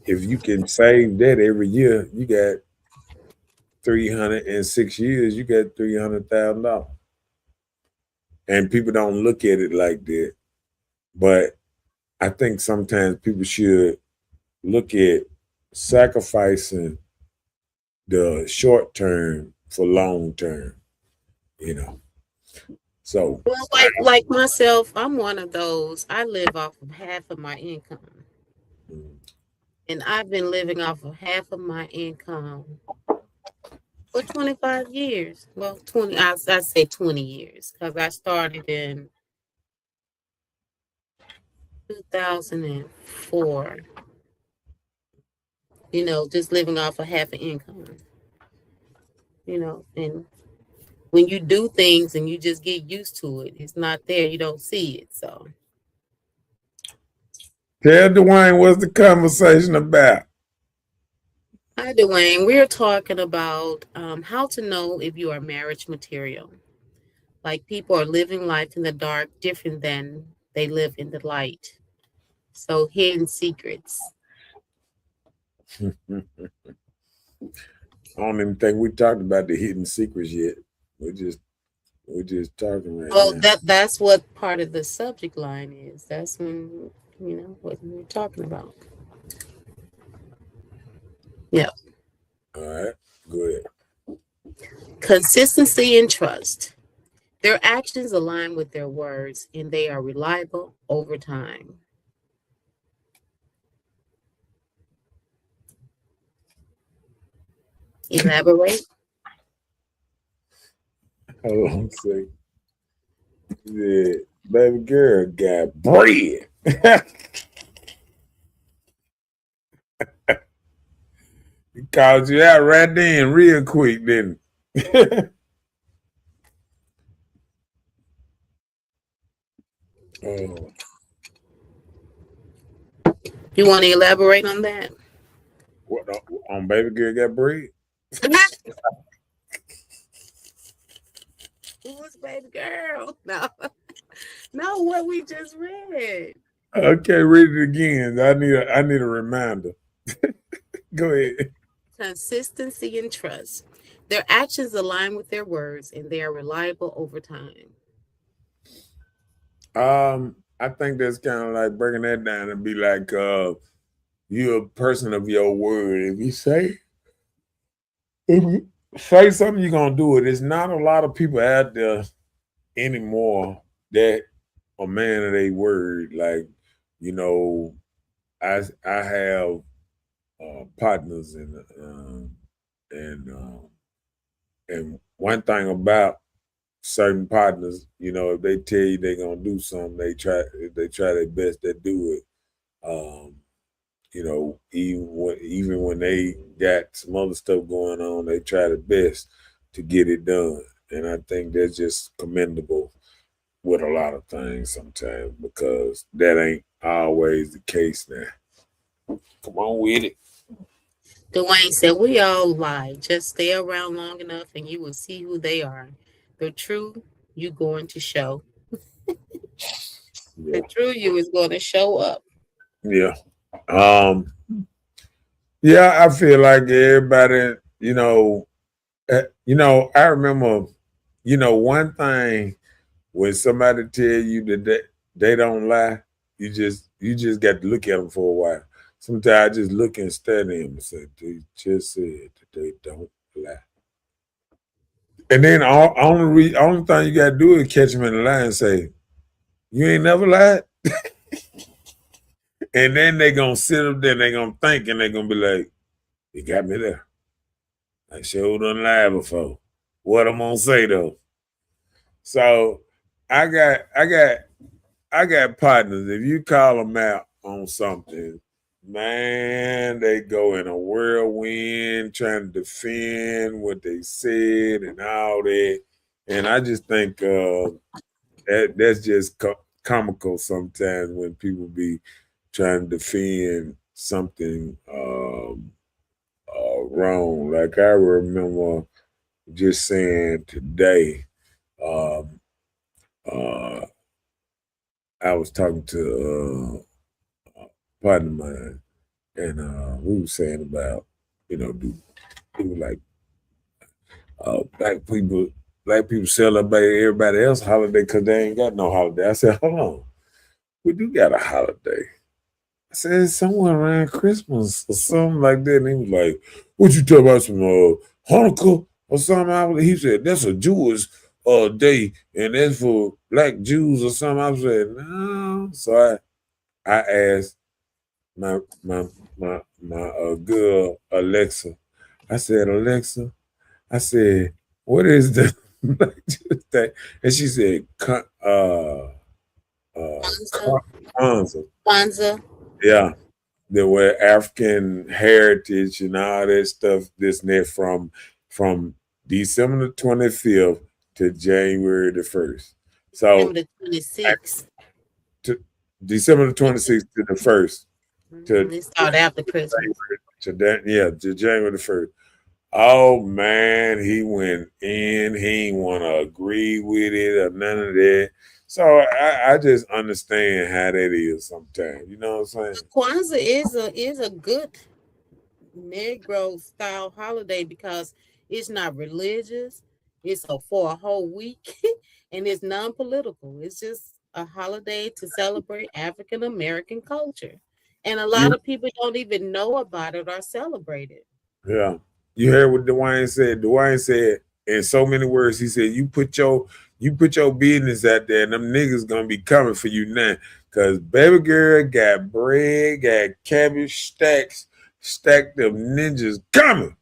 S2: if you can save that every year, you got 306 years, you got $300,000. And people don't look at it like that. But I think sometimes people should look at sacrificing the short term for long term, you know. So,
S3: well, like myself, I'm one of those. I live off of half of my income, and I've been living off of half of my income for 25 years. Well, 20. I say 20 years because I started in 2004. You know, just living off of half an income. You know, and when you do things and you just get used to it, it's not there. You don't see it. So
S2: tell Dwayne, what's the conversation about?
S3: hi, Dwayne. We're talking about how to know if you are marriage material. Like people are living life in the dark different than they live in the light. So hidden secrets.
S2: I don't even think we talked about the hidden secrets yet. We just We're just talking right
S3: Well,
S2: now.
S3: that's what part of the subject line is. That's when what we're talking about. Yeah.
S2: All right, go ahead.
S3: Consistency and trust. Their actions align with their words and they are reliable over time. Elaborate.
S2: Hold on a second. Yeah, baby girl got bread. He called you out right then, real quick, didn't he? Oh,
S3: You want to elaborate on that?
S2: what on baby girl got bread?
S3: Who's baby girl? No, no, what we just read.
S2: Okay, read it again. I need a reminder. Go ahead.
S3: Consistency and trust. Their actions align with their words and they are reliable over time.
S2: I think that's kind of like breaking that down and be like, you're a person of your word. If you say something, you're gonna do it. It's not a lot of people out there anymore that a man of their word. Like, you know, I have partners and one thing about certain partners, if they tell you they're gonna do something, they try their best to do it. Even when they got some other stuff going on, they try their best to get it done. And I think that's just commendable with a lot of things sometimes because that ain't always the case now. Come on with it.
S3: Dwayne said, we all lie. Just stay around long enough and you will see who they are. The true you going to show.
S2: Yeah.
S3: The true you is going to show up.
S2: Yeah. Yeah, I feel like everybody, I remember, one thing when somebody tell you that they don't lie, you just got to look at them for a while. Sometimes I just look and stare at them and say, they just said that they don't lie. And then only thing you got to do is catch them in the lie and say, you ain't never lied. And then they going to sit up there and they going to think and they going to be like, you got me there. I sure done lied before. What I'm gonna say though. So I got partners. If you call them out on something, man, they go in a whirlwind trying to defend what they said and all that. And I just think that's just comical sometimes when people be trying to defend something wrong. Like I remember just saying today, um, uh, I was talking to a partner of mine, and we were saying about, do people like black people celebrate everybody else's holiday because they ain't got no holiday. I said, hold on, we do got a holiday. I said, it's somewhere around Christmas or something like that. And he was like, what you talking about, some Hanukkah or something? He said, that's a Jewish day, and that's for black Jews or something. I said, no. So I asked my girl Alexa. I said, Alexa, I said, what is the black Jewish day? And she said, Kwanzaa.
S3: Kwanzaa.
S2: Yeah. There were African heritage and all that stuff, this and that from December the 25th to January the 1st. So
S3: December the 26th.
S2: to December the 26th to the 1st.
S3: They start after Christmas.
S2: To January the 1st. Oh man, he went in. He ain't want to agree with it or none of that. So I just understand how that is sometimes. You know what I'm saying?
S3: Kwanzaa is a good Negro style holiday because it's not religious. It's for a whole week, and it's non-political. It's just a holiday to celebrate African American culture, and a lot
S2: You,
S3: of people don't even know about it or celebrate it.
S2: yeah. You heard what Dwayne said. Dwayne said in so many words, he said, you put your business out there and them niggas gonna be coming for you now. Cause baby girl got bread, got cabbage stacks, stacked them ninjas coming.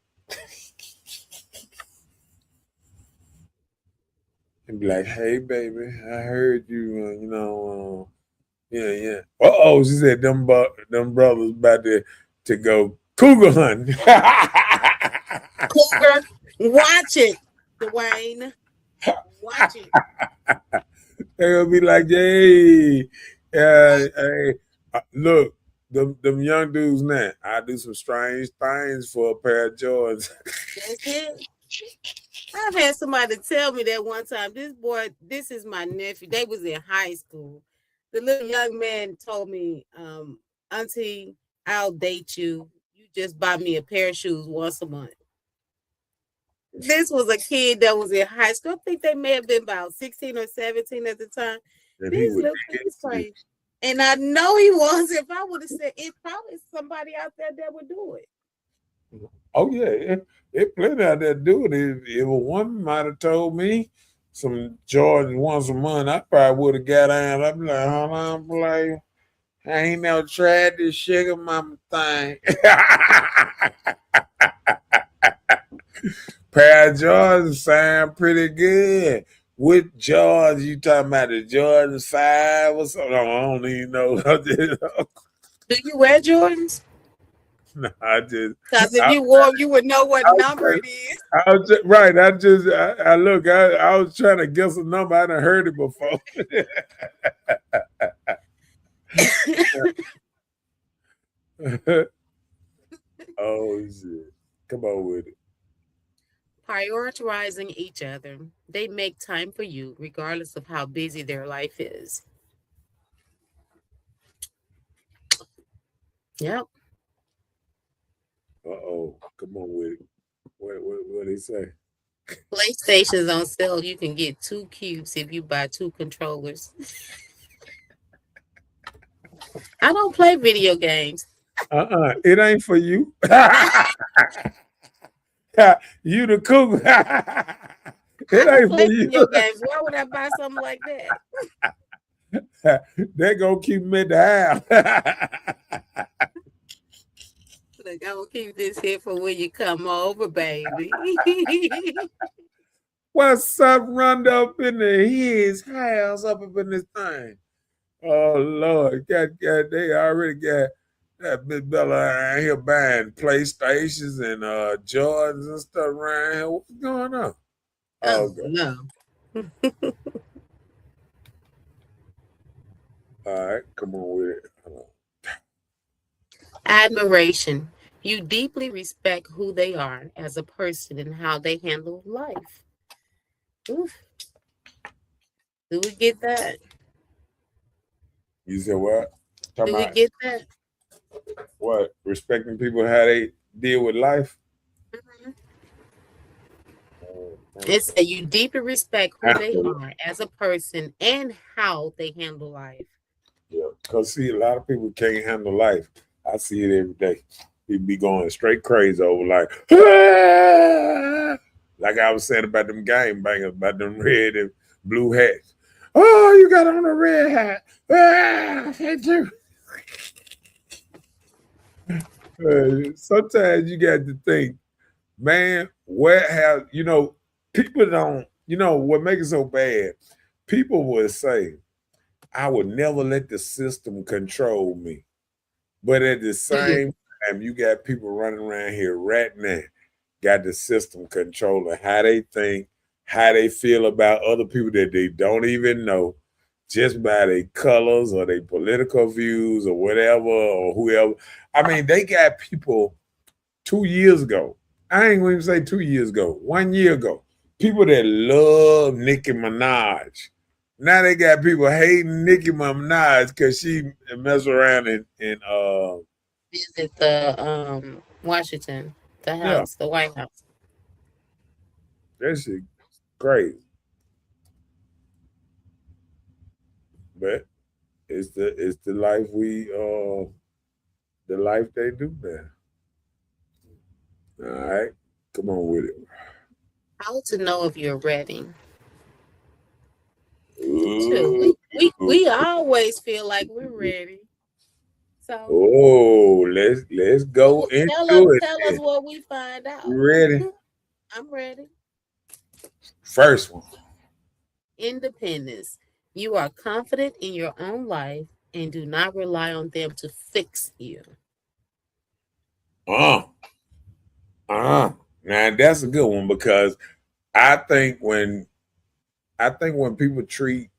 S2: And be like, hey baby, I heard you, yeah. Uh-oh, she said them brothers about to go cougar hunting.
S3: Cougar, watch it, Dwayne. Watch it.
S2: They'll be like, hey, hey, look, them young dudes now, I do some strange things for a pair of Jordans.
S3: That's it. I've had somebody tell me that one time. This is my nephew. They was in high school. The little young man told me, Auntie, I'll date you. You just buy me a pair of shoes once a month. This was a kid that was in high school. I think they may have been about 16 or 17 at the time.
S2: And he
S3: These
S2: would
S3: little kids crazy. And I know he was. If I would have said it, probably somebody out there that would do it.
S2: oh yeah, it plenty out there do it. If a woman might have told me some Jordan once a month, I probably would have got on. I'd be like, hold on, play. I ain't never tried this sugar mama thing. Pair of Jordans sound pretty good. What Jordans you talking about? The Jordan 5 or something? I don't even know.
S3: Do you wear Jordans?
S2: No,
S3: because if you wore, you would know what number it is.
S2: I was just, right. I look. I was trying to guess a number. I done heard it before. Oh shit! Come on with it.
S3: Prioritizing each other. They make time for you, regardless of how busy their life is. Yep.
S2: Oh, come on with it. What did he say?
S3: PlayStation's on sale. You can get 2 cubes if you buy 2 controllers. I don't play video games.
S2: It ain't for you. You the cougar. It ain't for you.
S3: Video games. Why would I buy something like
S2: that? They're gonna keep me at the house.
S3: Look, I will keep this here for when you come over, baby.
S2: What's up? Run up in his house, up in this thing. Oh Lord, they already got that Miss Bella around here buying PlayStations and Jordans and stuff around here. What's going on?
S3: Oh no.
S2: All right, come on with it.
S3: Admiration. You deeply respect who they are as a person and how they handle life. Oof. Do we get that?
S2: You said what?
S3: Do we get that?
S2: What? Respecting people how they deal with life?
S3: Mm-hmm. It said you deeply respect who they are as a person and how they handle life.
S2: Yeah, because see, a lot of people can't handle life. I see it every day. People be going straight crazy over like I was saying about them game bangers, about them red and blue hats. Oh, you got on a red hat. Hate you. Sometimes you got to think, man, people don't, what makes it so bad, people would say, I would never let the system control me. But at the same time, you got people running around here right now, got the system controlling how they think, how they feel about other people that they don't even know, just by their colors or their political views or whatever or whoever. I mean, they got people 2 years ago. I ain't going to say 2 years ago, 1 year ago. People that love Nicki Minaj. Now they got people hating Nicki Minaj because she mess around and
S3: visit the Washington, the house, the White House.
S2: That shit crazy. But it's the life the life they do now. All right. Come on with it.
S3: How to know if you're ready? Shoot,
S2: Ooh.
S3: we always feel like we're ready. So
S2: Oh, let's go into it
S3: tell us
S2: then.
S3: what we find
S2: You
S3: out.
S2: ready?
S3: I'm ready.
S2: First one.
S3: Independence. You are confident in your own life and do not rely on them to fix you.
S2: Uh, Now that's a good one because I think when when people treat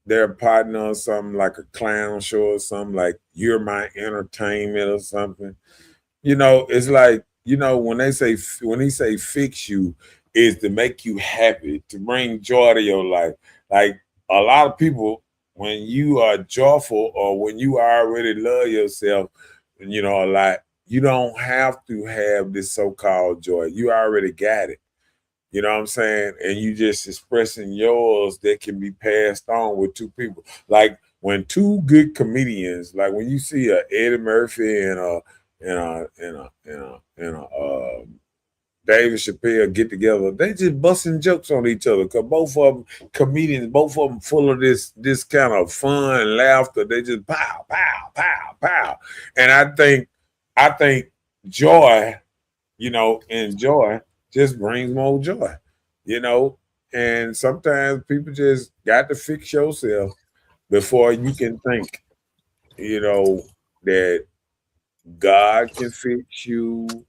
S2: their partner or something like a clown show or something like you're my entertainment or something, it's like, when he say fix you is to make you happy, to bring joy to your life. Like a lot of people, when you are joyful or when you already love yourself, a lot, you don't have to have this so-called joy. You already got it. You know what I'm saying? And you just expressing yours that can be passed on with two people. Like when two good comedians, like when you see a Eddie Murphy and a David Chappelle get together, they just busting jokes on each other because both of them comedians, both of them full of this kind of fun and laughter. They just pow, pow, pow, pow. And I think joy, and joy just brings more joy, you know. And sometimes people just got to fix yourself before you can think, that God can fix you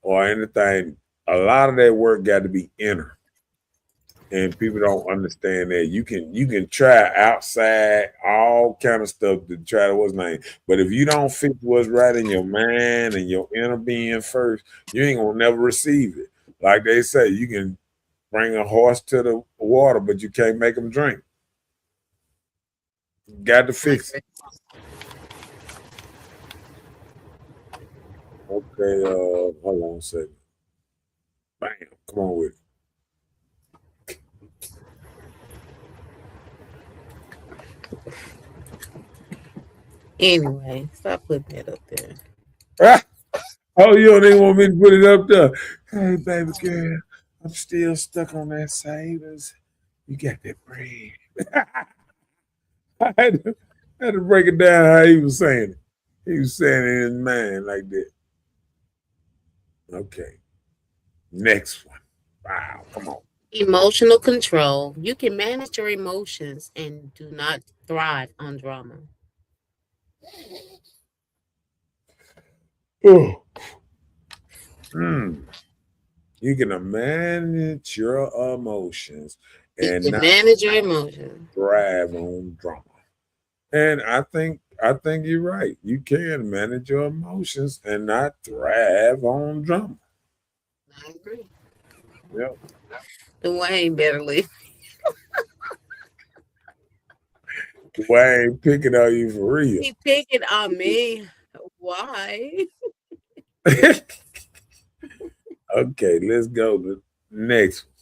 S2: or anything. A lot of that work got to be inner. And people don't understand that you can try outside all kind of stuff to try to what's name, but if you don't fix what's right in your mind and your inner being first, you ain't gonna never receive it. Like they say, you can bring a horse to the water, but you can't make him drink. Got to fix it. Okay, hold on a second. Bam, come on with it.
S3: Anyway, stop putting that up there.
S2: Oh, you don't even want me to put it up there. Hey, baby girl, I'm still stuck on that savings. You got that bread. I had to break it down how he was saying it. He was saying it in his mind like that. Okay. Next one. Wow, come on.
S3: Emotional control. You can manage your emotions and do not thrive on drama.
S2: Oh. You can manage your emotions
S3: You
S2: and
S3: can
S2: not
S3: manage your emotions.
S2: thrive on drama. And I think you're right. You can manage your emotions and not thrive on drama.
S3: I agree.
S2: Yep.
S3: Dwayne better leave.
S2: Why ain't picking on you for real?
S3: He picking on me. Why?
S2: Okay, let's go to the next one.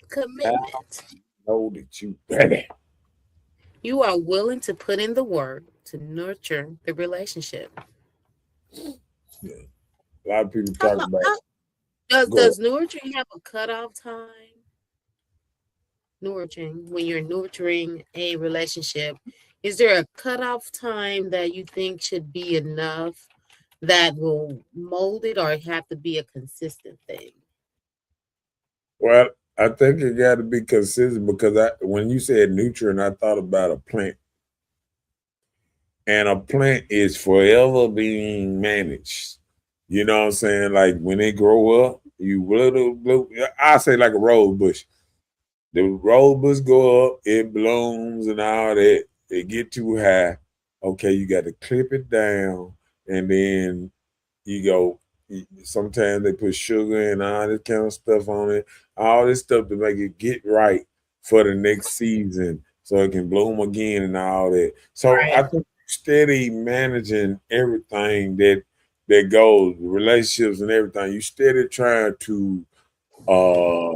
S3: Commitment.
S2: I know that you ready.
S3: You are willing to put in the work to nurture the relationship.
S2: Yeah. A lot of people
S3: How,
S2: talk about
S3: how,
S2: go ahead.
S3: does nurturing have a cutoff time? Nurturing, when you're nurturing a relationship, is there a cutoff time that you think should be enough that will mold it, or it have to be a consistent thing?
S2: Well, I think it got to be consistent because when you said nutrient, I thought about a plant, and a plant is forever being managed. You know what I'm saying? Like when they grow up, I say like a rose bush. The rose bush go up, it blooms and all that. It get too high. Okay, you got to clip it down, and then you go. Sometimes they put sugar and all this kind of stuff on it, all this stuff to make it get right for the next season, so it can bloom again and all that. So I
S3: Right.
S2: think steady managing everything that goes, relationships and everything. You steady trying to uh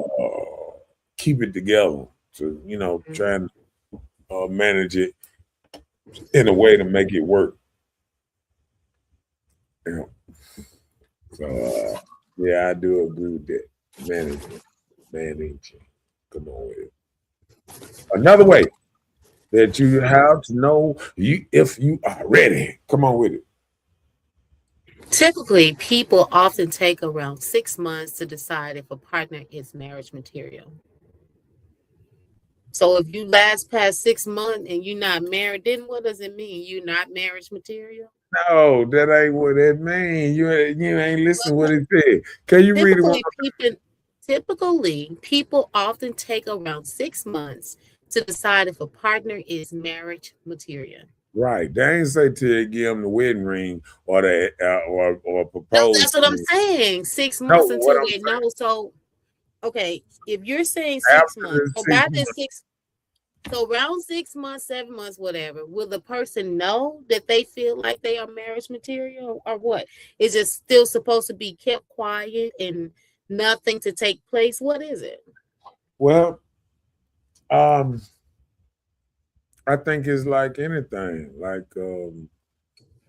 S2: keep it together, to try and manage it in a way to make it work. Yeah. So yeah, I do agree with that. Managing. Come on with it. Another way that you have to know if you are ready. Come on with it.
S3: Typically, people often take around 6 months to decide if a partner is marriage material. So if you last past 6 months and you're not married, then what does it mean? You're not marriage material?
S2: No, that ain't what it means. You ain't listen to what it said. Can you read it one?
S3: Typically, people often take around 6 months to decide if a partner is marriage material.
S2: Right. They ain't say till you give them the wedding ring or the or
S3: No,
S2: propose.
S3: that's what I'm saying. Six
S2: No,
S3: months
S2: what
S3: until
S2: I'm
S3: they
S2: saying
S3: know. So, okay, if you're saying 6 months,
S2: after the
S3: so
S2: 6
S3: by this
S2: months.
S3: six, so around 6 months, 7 months, whatever, will the person know that they feel like they are marriage material or what? Is it still supposed to be kept quiet and nothing to take place? What is it?
S2: Well, um, I think it's like anything. Like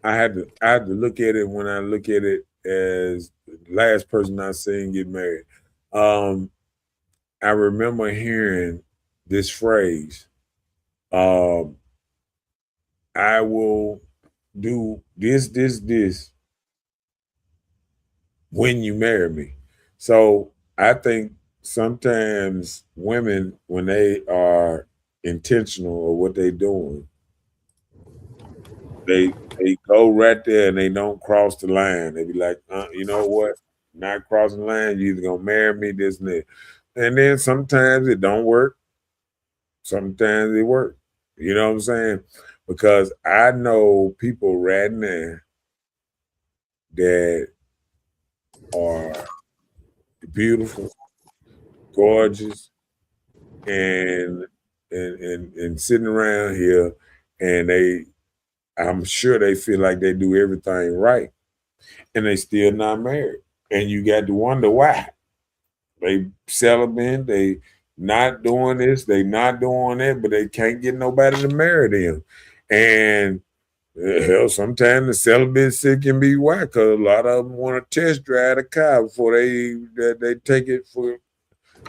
S2: I had to look at it when I look at it as the last person I seen get married. Um, I remember hearing this phrase. Um, I will do this when you marry me. So I think sometimes women, when they are intentional of what they're doing, they go right there and they don't cross the line. They be like, you know what? Not crossing the line. You either gonna marry me, this and that. And then sometimes it don't work. Sometimes it work. You know what I'm saying? Because I know people right now that are beautiful, gorgeous, and and sitting around here, and I'm sure they feel like they do everything right, and they still not married. And you got to wonder why. They celibate, they not doing this, they not doing that, but they can't get nobody to marry them. And hell, sometimes the celibacy can be why, because a lot of them want to test drive the car before they take it for.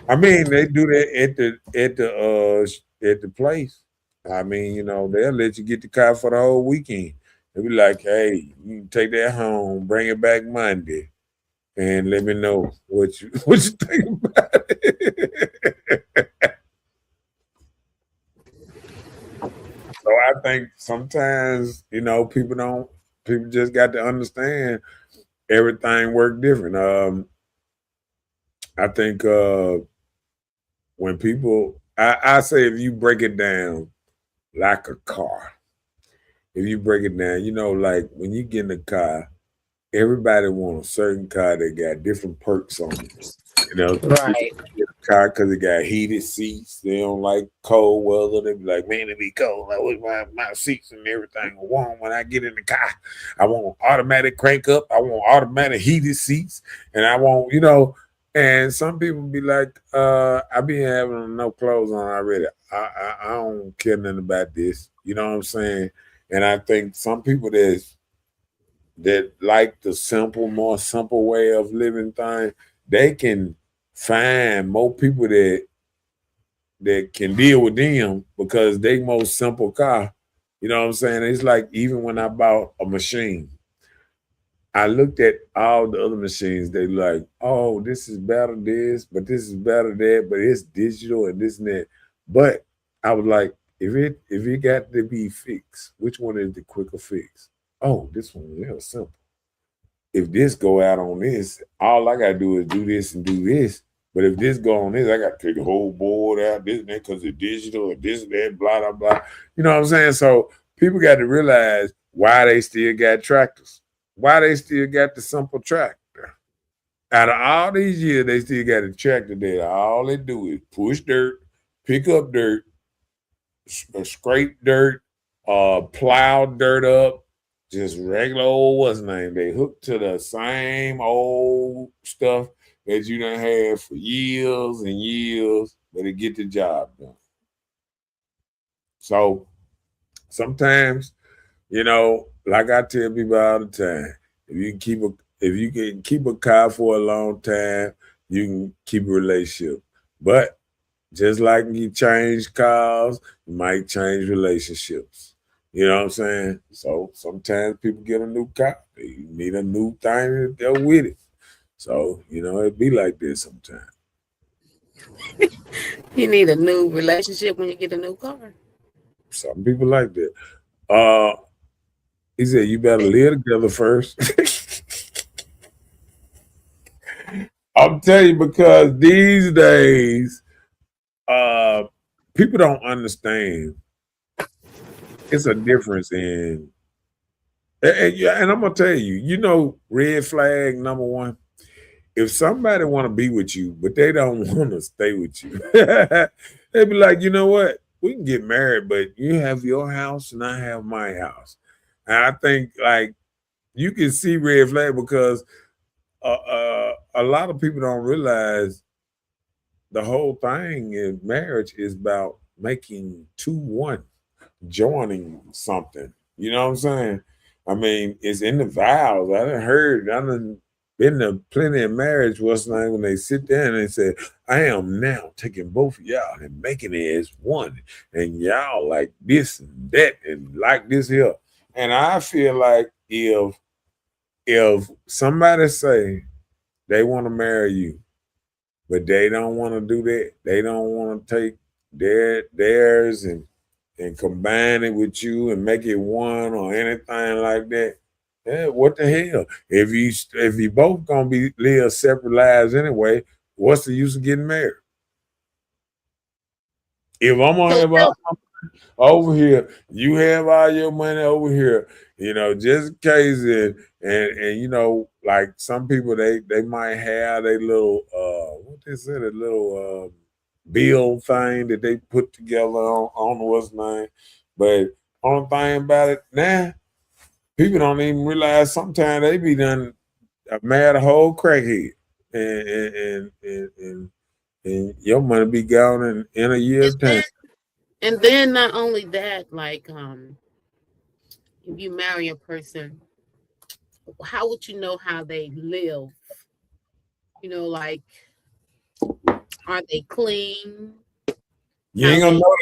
S2: I mean, they do that at the place. I mean, they'll let you get the car for the whole weekend. They'll be like, "Hey, you can take that home, bring it back Monday, and let me know what you what you think about it." So I think sometimes, people just got to understand everything work different. I think when people, I say if you break it down like a car, if you break it down, like when you get in a car, everybody want a certain car that got different perks on it. Some people
S3: Right.
S2: get a car because it got heated seats. They don't like cold weather. They be like, man, it be cold. I wish my seats and everything are warm when I get in the car. I want automatic crank up. I want automatic heated seats. And I want, and some people be like, I be having no clothes on already. I don't care nothing about this. You know what I'm saying? And I think some people that like the more simple way of living things, they can find more people that can deal with them because they most simple car. You know what I'm saying? It's like even when I bought a machine, I looked at all the other machines. They like, oh, this is better this, but this is better that, but it's digital and this and that. But I was like, if it got to be fixed, which one is the quicker fix? Oh, this one is real simple. If this go out on this, all I gotta do is do this and do this. But if this go on this, I gotta take the whole board out, this and that, because it's digital or this and that, blah, blah, blah. You know what I'm saying? So people got to realize why they still got tractors, why they still got the simple tractor. Out of all these years, they still got a tractor that all they do is push dirt, pick up dirt, scrape dirt, plow dirt up, just regular old what's name. They hook to the same old stuff that you done had for years and years, but it get the job done. So sometimes, you know, like I tell people all the time, if you can keep a car for a long time, you can keep a relationship. But just like you change cars, you might change relationships. You know what I'm saying? So sometimes people get a new car. They need a new thing to go with it. So, you know, it be like this sometimes.
S3: You need a new relationship when you get a new car.
S2: Some people like that. He said you better live together first. I'm telling you, because these days, people don't understand. It's a difference in, and I'm gonna tell you, you know, red flag number one. If somebody want to be with you, but they don't want to stay with you, they be like, you know what? We can get married, but you have your house and I have my house. And I think like you can see red flag because a lot of people don't realize the whole thing in marriage is about making two one, joining something. You know what I'm saying? I mean, it's in the vows. I done been to plenty of marriage what's name when they sit there and they say, I am now taking both of y'all and making it as one. And y'all like this and that and like this here. And I feel like if somebody say they want to marry you, but they don't want to do that, they don't want to take theirs and combine it with you and make it one or anything like that. Yeah, what the hell? If you both gonna be live separate lives anyway, what's the use of getting married? If I'm gonna
S3: So
S2: have all my money over here, you have all your money over here, you know, just in case and you know, like some people they might have a little what they said, a little bill thing that they put together on what's name. But only thing about it now, people don't even realize sometimes they be done mad a whole crackhead. And your money be gone in a year's time.
S3: and then not only that, like if you marry a person, how would you know how they live? You know, like are they clean?
S2: You
S3: How
S2: ain't gonna
S3: they
S2: know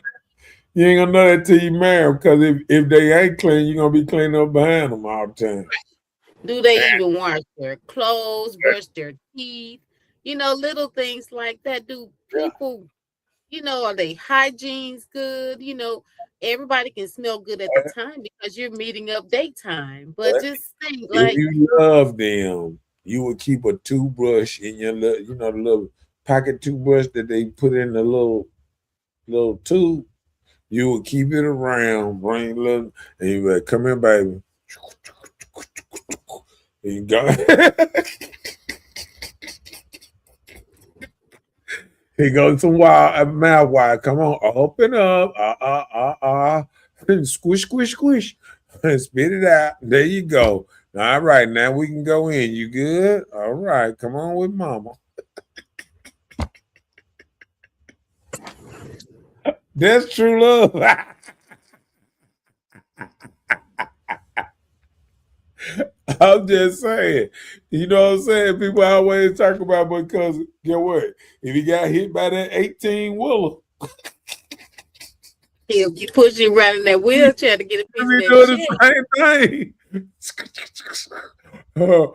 S2: you ain't gonna know that till you marry because if they ain't clean, you're gonna be cleaning up behind them all the time.
S3: do they even wash their clothes, brush their teeth? You know, little things like that. Do
S2: Yeah.
S3: people, you know, are they hygiene's good? You know, everybody can smell good at the time because you're meeting up daytime. But just think
S2: If
S3: like
S2: you love them, you would keep a toothbrush in your little, you know, the little pocket toothbrush that they put in the little tube. You would keep it around, bring little, and you would come here, baby. And you go. He goes some wild mouth wide. Come on, open up. Squish, squish, squish. Spit it out. There you go. All right, now we can go in. You good? All right, come on with mama. That's true love. I'm just saying. You know what I'm saying? People always talk about because get what? If he got hit by that 18 wheeler,
S3: he'll be pushing around in that wheelchair to get a piece
S2: he
S3: of
S2: be
S3: that
S2: doing
S3: check.
S2: the same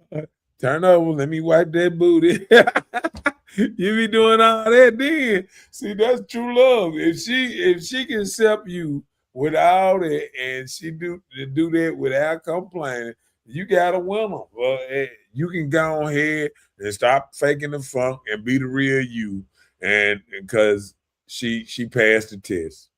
S2: thing. Turn over, let me wipe that booty. You be doing all that then. See, that's true love. If she can accept you without it and she do that without complaining, you got a winner. Well, you can go ahead and stop faking the funk and be the real you, and because she passed the test.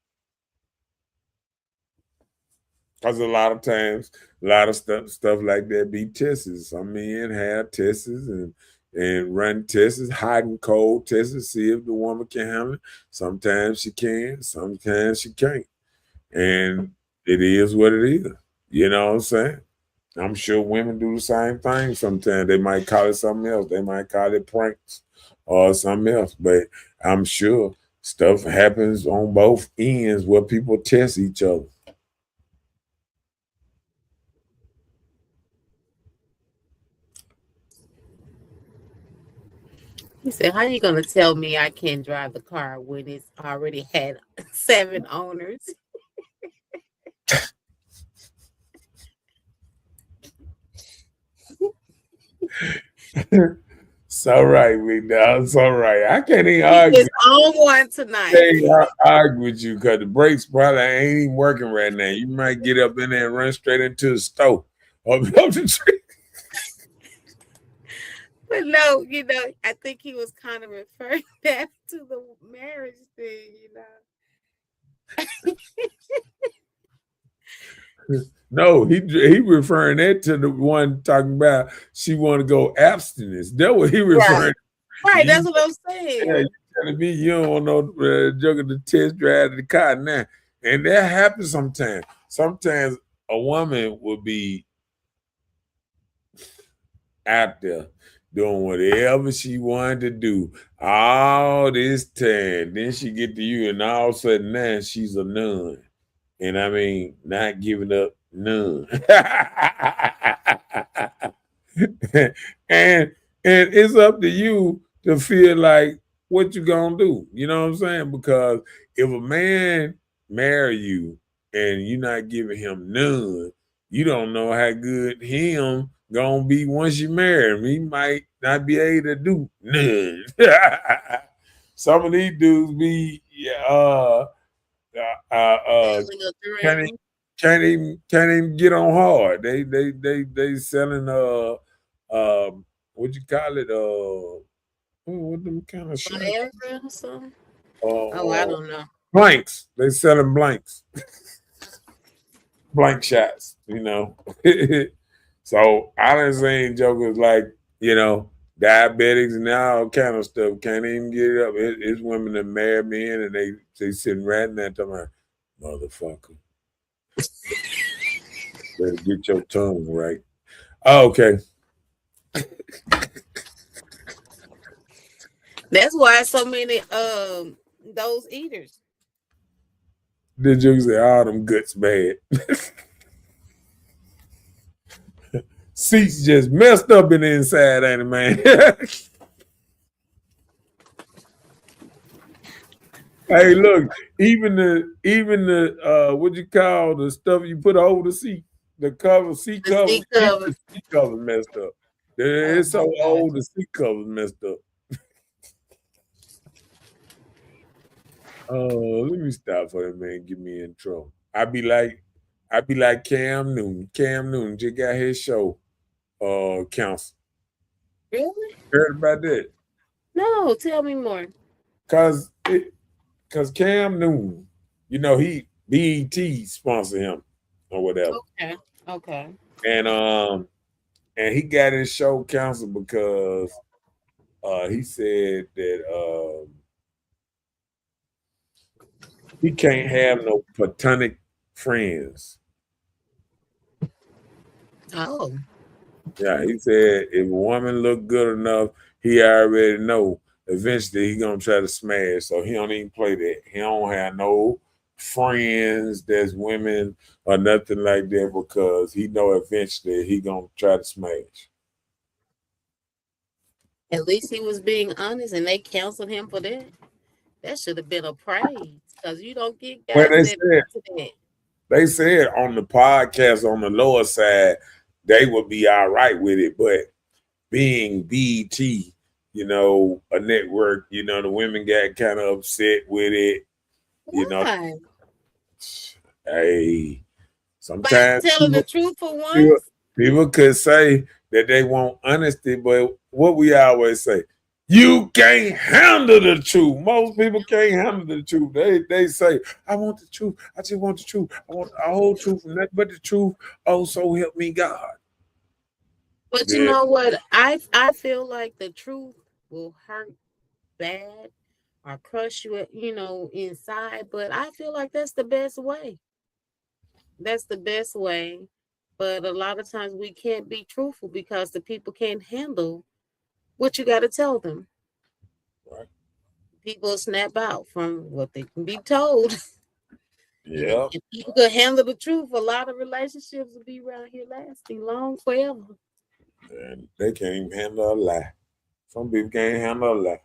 S2: Because a lot of times, a lot of stuff like that be tests. Some men have tests and run tests, hot and cold tests, see if the woman can handle it. Sometimes she can, sometimes she can't. And it is what it is. You know what I'm saying? I'm sure women do the same thing sometimes. They might call it something else. They might call it pranks or something else. But I'm sure stuff happens on both ends where people test each other.
S3: He said, "How you gonna tell me I can't drive the car when it's already had 7 owners?"
S2: It's all right, big dog. It's all right. I can't even
S3: He
S2: argue.
S3: is on one tonight.
S2: Can't argue with you because the brakes probably ain't even working right now. You might get up in there and run straight into the stove or up the tree.
S3: But no, I think he was kind of referring that to the marriage thing.
S2: No, he referring that to the one talking about she want to go abstinence. That's what he referring.
S3: Right,
S2: You-
S3: that's what I'm saying.
S2: Yeah, you telling me you don't want no joking the test drive the car now, and that happens sometimes. Sometimes a woman will be out there doing whatever she wanted to do all this time. Then she get to you, and all of a sudden now she's a nun, and I mean not giving up none. and it's up to you to feel like what you gonna do. You know what I'm saying? Because if a man marry you and you're not giving him none, you don't know how good him gonna be once you marry him. He might not be able to do none. Some of these dudes be can't even get on hard. They selling what you call it what them kind of shit?
S3: Viagra or something? I don't know.
S2: Blanks. They selling blanks. Blank shots, So I done seen jokers like, diabetics and all kind of stuff can't even get it up. It's women that marry men and they sitting right in there talking about, motherfucker. Better get your tongue right. Oh, okay.
S3: That's why so many those eaters.
S2: The jokes say all them guts bad. Seats just messed up in the inside, ain't it, man? Hey, look, even the what you call the stuff you put over the seat, the cover, seat cover,
S3: seat covers.
S2: Seat cover messed up. It's so old, the seat cover messed up. Let me stop for that man. Get me in trouble. I be like Cam Newton. Cam Newton just got his show council.
S3: Really?
S2: Heard about that?
S3: No, tell me more.
S2: Cause Cam Newton, he BET sponsor him or whatever.
S3: Okay.
S2: And he got his show canceled because he said that he can't have no platonic friends.
S3: Oh.
S2: Yeah, he said if a woman look good enough, he already know eventually he gonna try to smash. So he don't even play that. He don't have no friends that's women or nothing like that because he know eventually he gonna try to smash.
S3: At least he was being honest, and they canceled him for that. That should have been a praise because you don't get guys that.
S2: They said on the podcast on the lower side they would be all right with it, but being BET, a network, the women got kind of upset with it.
S3: Why?
S2: Hey, sometimes
S3: by telling the truth for once.
S2: People could say that they want honesty, but what we always say, you can't handle the truth. Most people can't handle the truth. They say, I want the truth. I just want the truth. I want the whole truth and nothing but the truth. Oh, so help me God.
S3: But you know what? I feel like the truth will hurt bad or crush you, inside. But I feel like that's the best way. That's the best way. But a lot of times we can't be truthful because the people can't handle what you got to tell them. people snap out from what they can be told.
S2: Yeah.
S3: If people could handle the truth, a lot of relationships will be around here lasting long forever.
S2: And they can't even handle a lie. Some people can't handle a lie.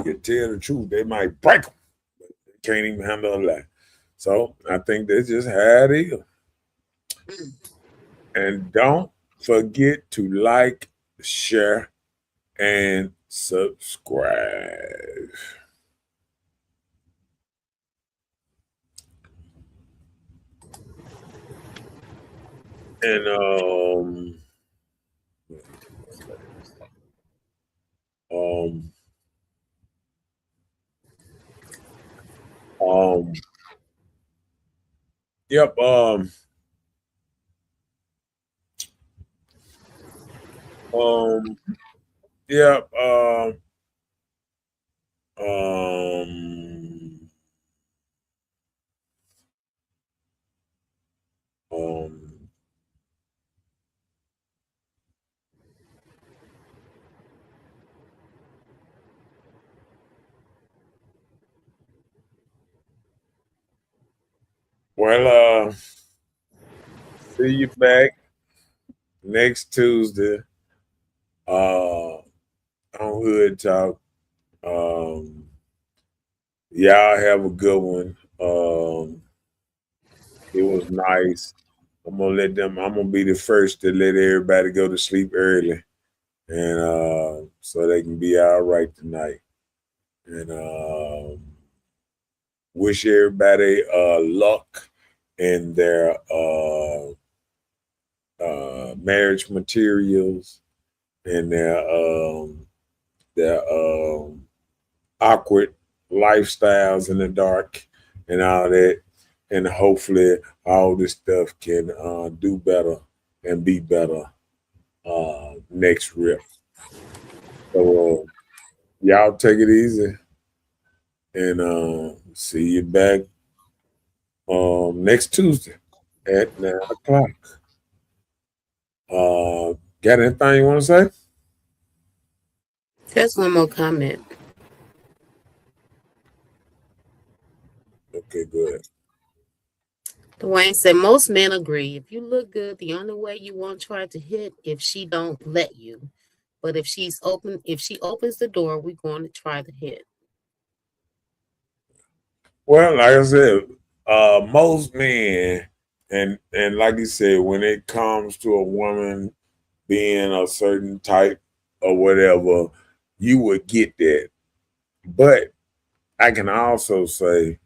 S2: You tell the truth, they might break them. They can't even handle a lie. So I think that's just how it is. And don't forget to like, share, and subscribe. And um um yep um yep um um well see you back next Tuesday on Hood Talk. Um y'all have a good one. It was nice. I'm gonna be the first to let everybody go to sleep early and so they can be all right tonight. And wish everybody luck in their marriage materials and their awkward lifestyles in the dark and all that. And hopefully all this stuff can do better and be better next rip. So y'all take it easy and see you back next Tuesday at 9 o'clock. Got anything you want to say?
S3: Just one more comment.
S2: Okay, good.
S3: Dwayne said most men agree. If you look good, the only way you won't try to hit if she don't let you. But if she opens the door, we're going to try to hit.
S2: Well, like I said, most men, and like you said, when it comes to a woman being a certain type or whatever, you would get that. But I can also say,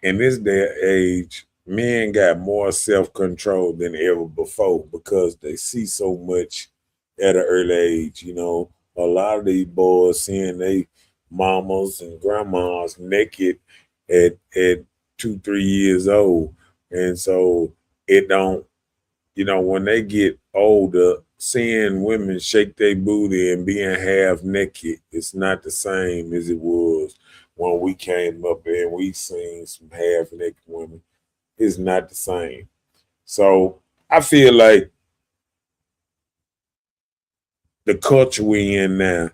S2: in this day and age, men got more self control than ever before because they see so much at an early age. You know, a lot of these boys seeing they mamas and grandmas naked at 2, 3 years old, and so it don't. You know, when they get older, seeing women shake their booty and being half naked, it's not the same as it was when we came up and we seen some half naked women. It's not the same. So I feel like the culture we in now,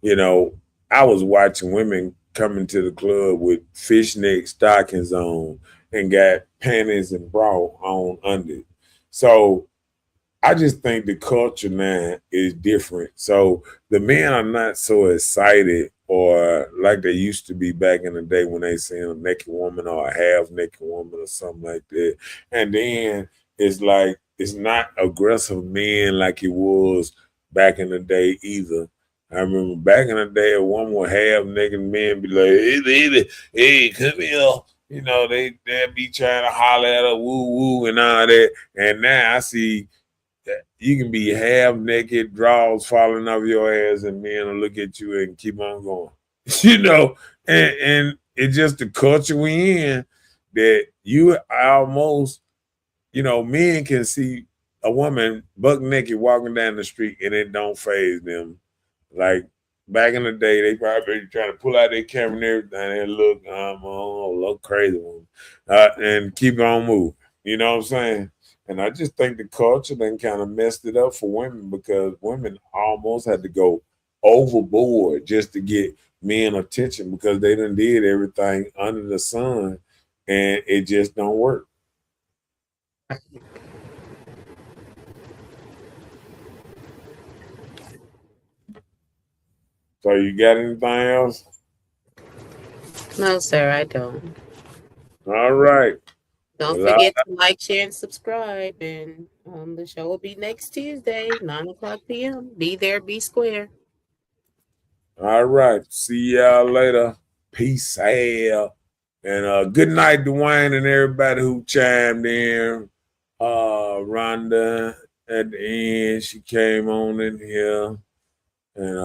S2: you know, I was watching women coming to the club with fishnet stockings on and got panties and bra on under. So I just think the culture now is different. So the men are not so excited or like they used to be back in the day when they seen a naked woman or a half naked woman or something like that. And then it's like it's not aggressive men like it was back in the day either. I remember back in the day, a woman with half naked men be like, "Hey, baby, hey, come here." You know, they'd be trying to holler at her, woo woo, and all that. And now I see that you can be half naked, draws falling off your ass, and men will look at you and keep on going. You know, and it's just the culture we in that you almost, you know, men can see a woman buck naked walking down the street and it don't phase them. Like back in the day, they probably trying to pull out their camera and everything and look, oh, look crazy one, and keep on moving. You know what I'm saying? And I just think the culture then kind of messed it up for women because women almost had to go overboard just to get men attention because they done did everything under the sun and it just don't work. So you got anything else?
S3: No, sir, I don't.
S2: All right.
S3: Don't
S2: Well,
S3: forget to like, share, and subscribe. And the show will be next Tuesday, 9 o'clock p.m. Be there, be square.
S2: All right. See y'all later. Peace out. And good night, Dwayne, and everybody who chimed in. Rhonda at the end, she came on in here. And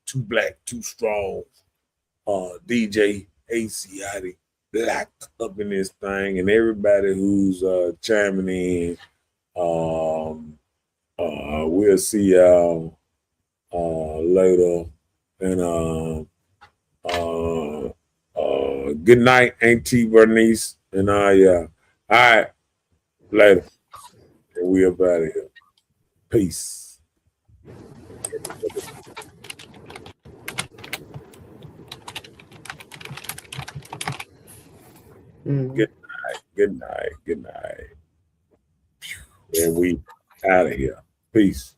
S2: Too Black, Too Strong. DJ ACID Black up in this thing, and everybody who's chiming in. We'll see y'all later. And good night, Auntie Bernice. And yeah. All right, later. And we up out of here. Peace. Good night. Good night. Good night. And we out of here. Peace.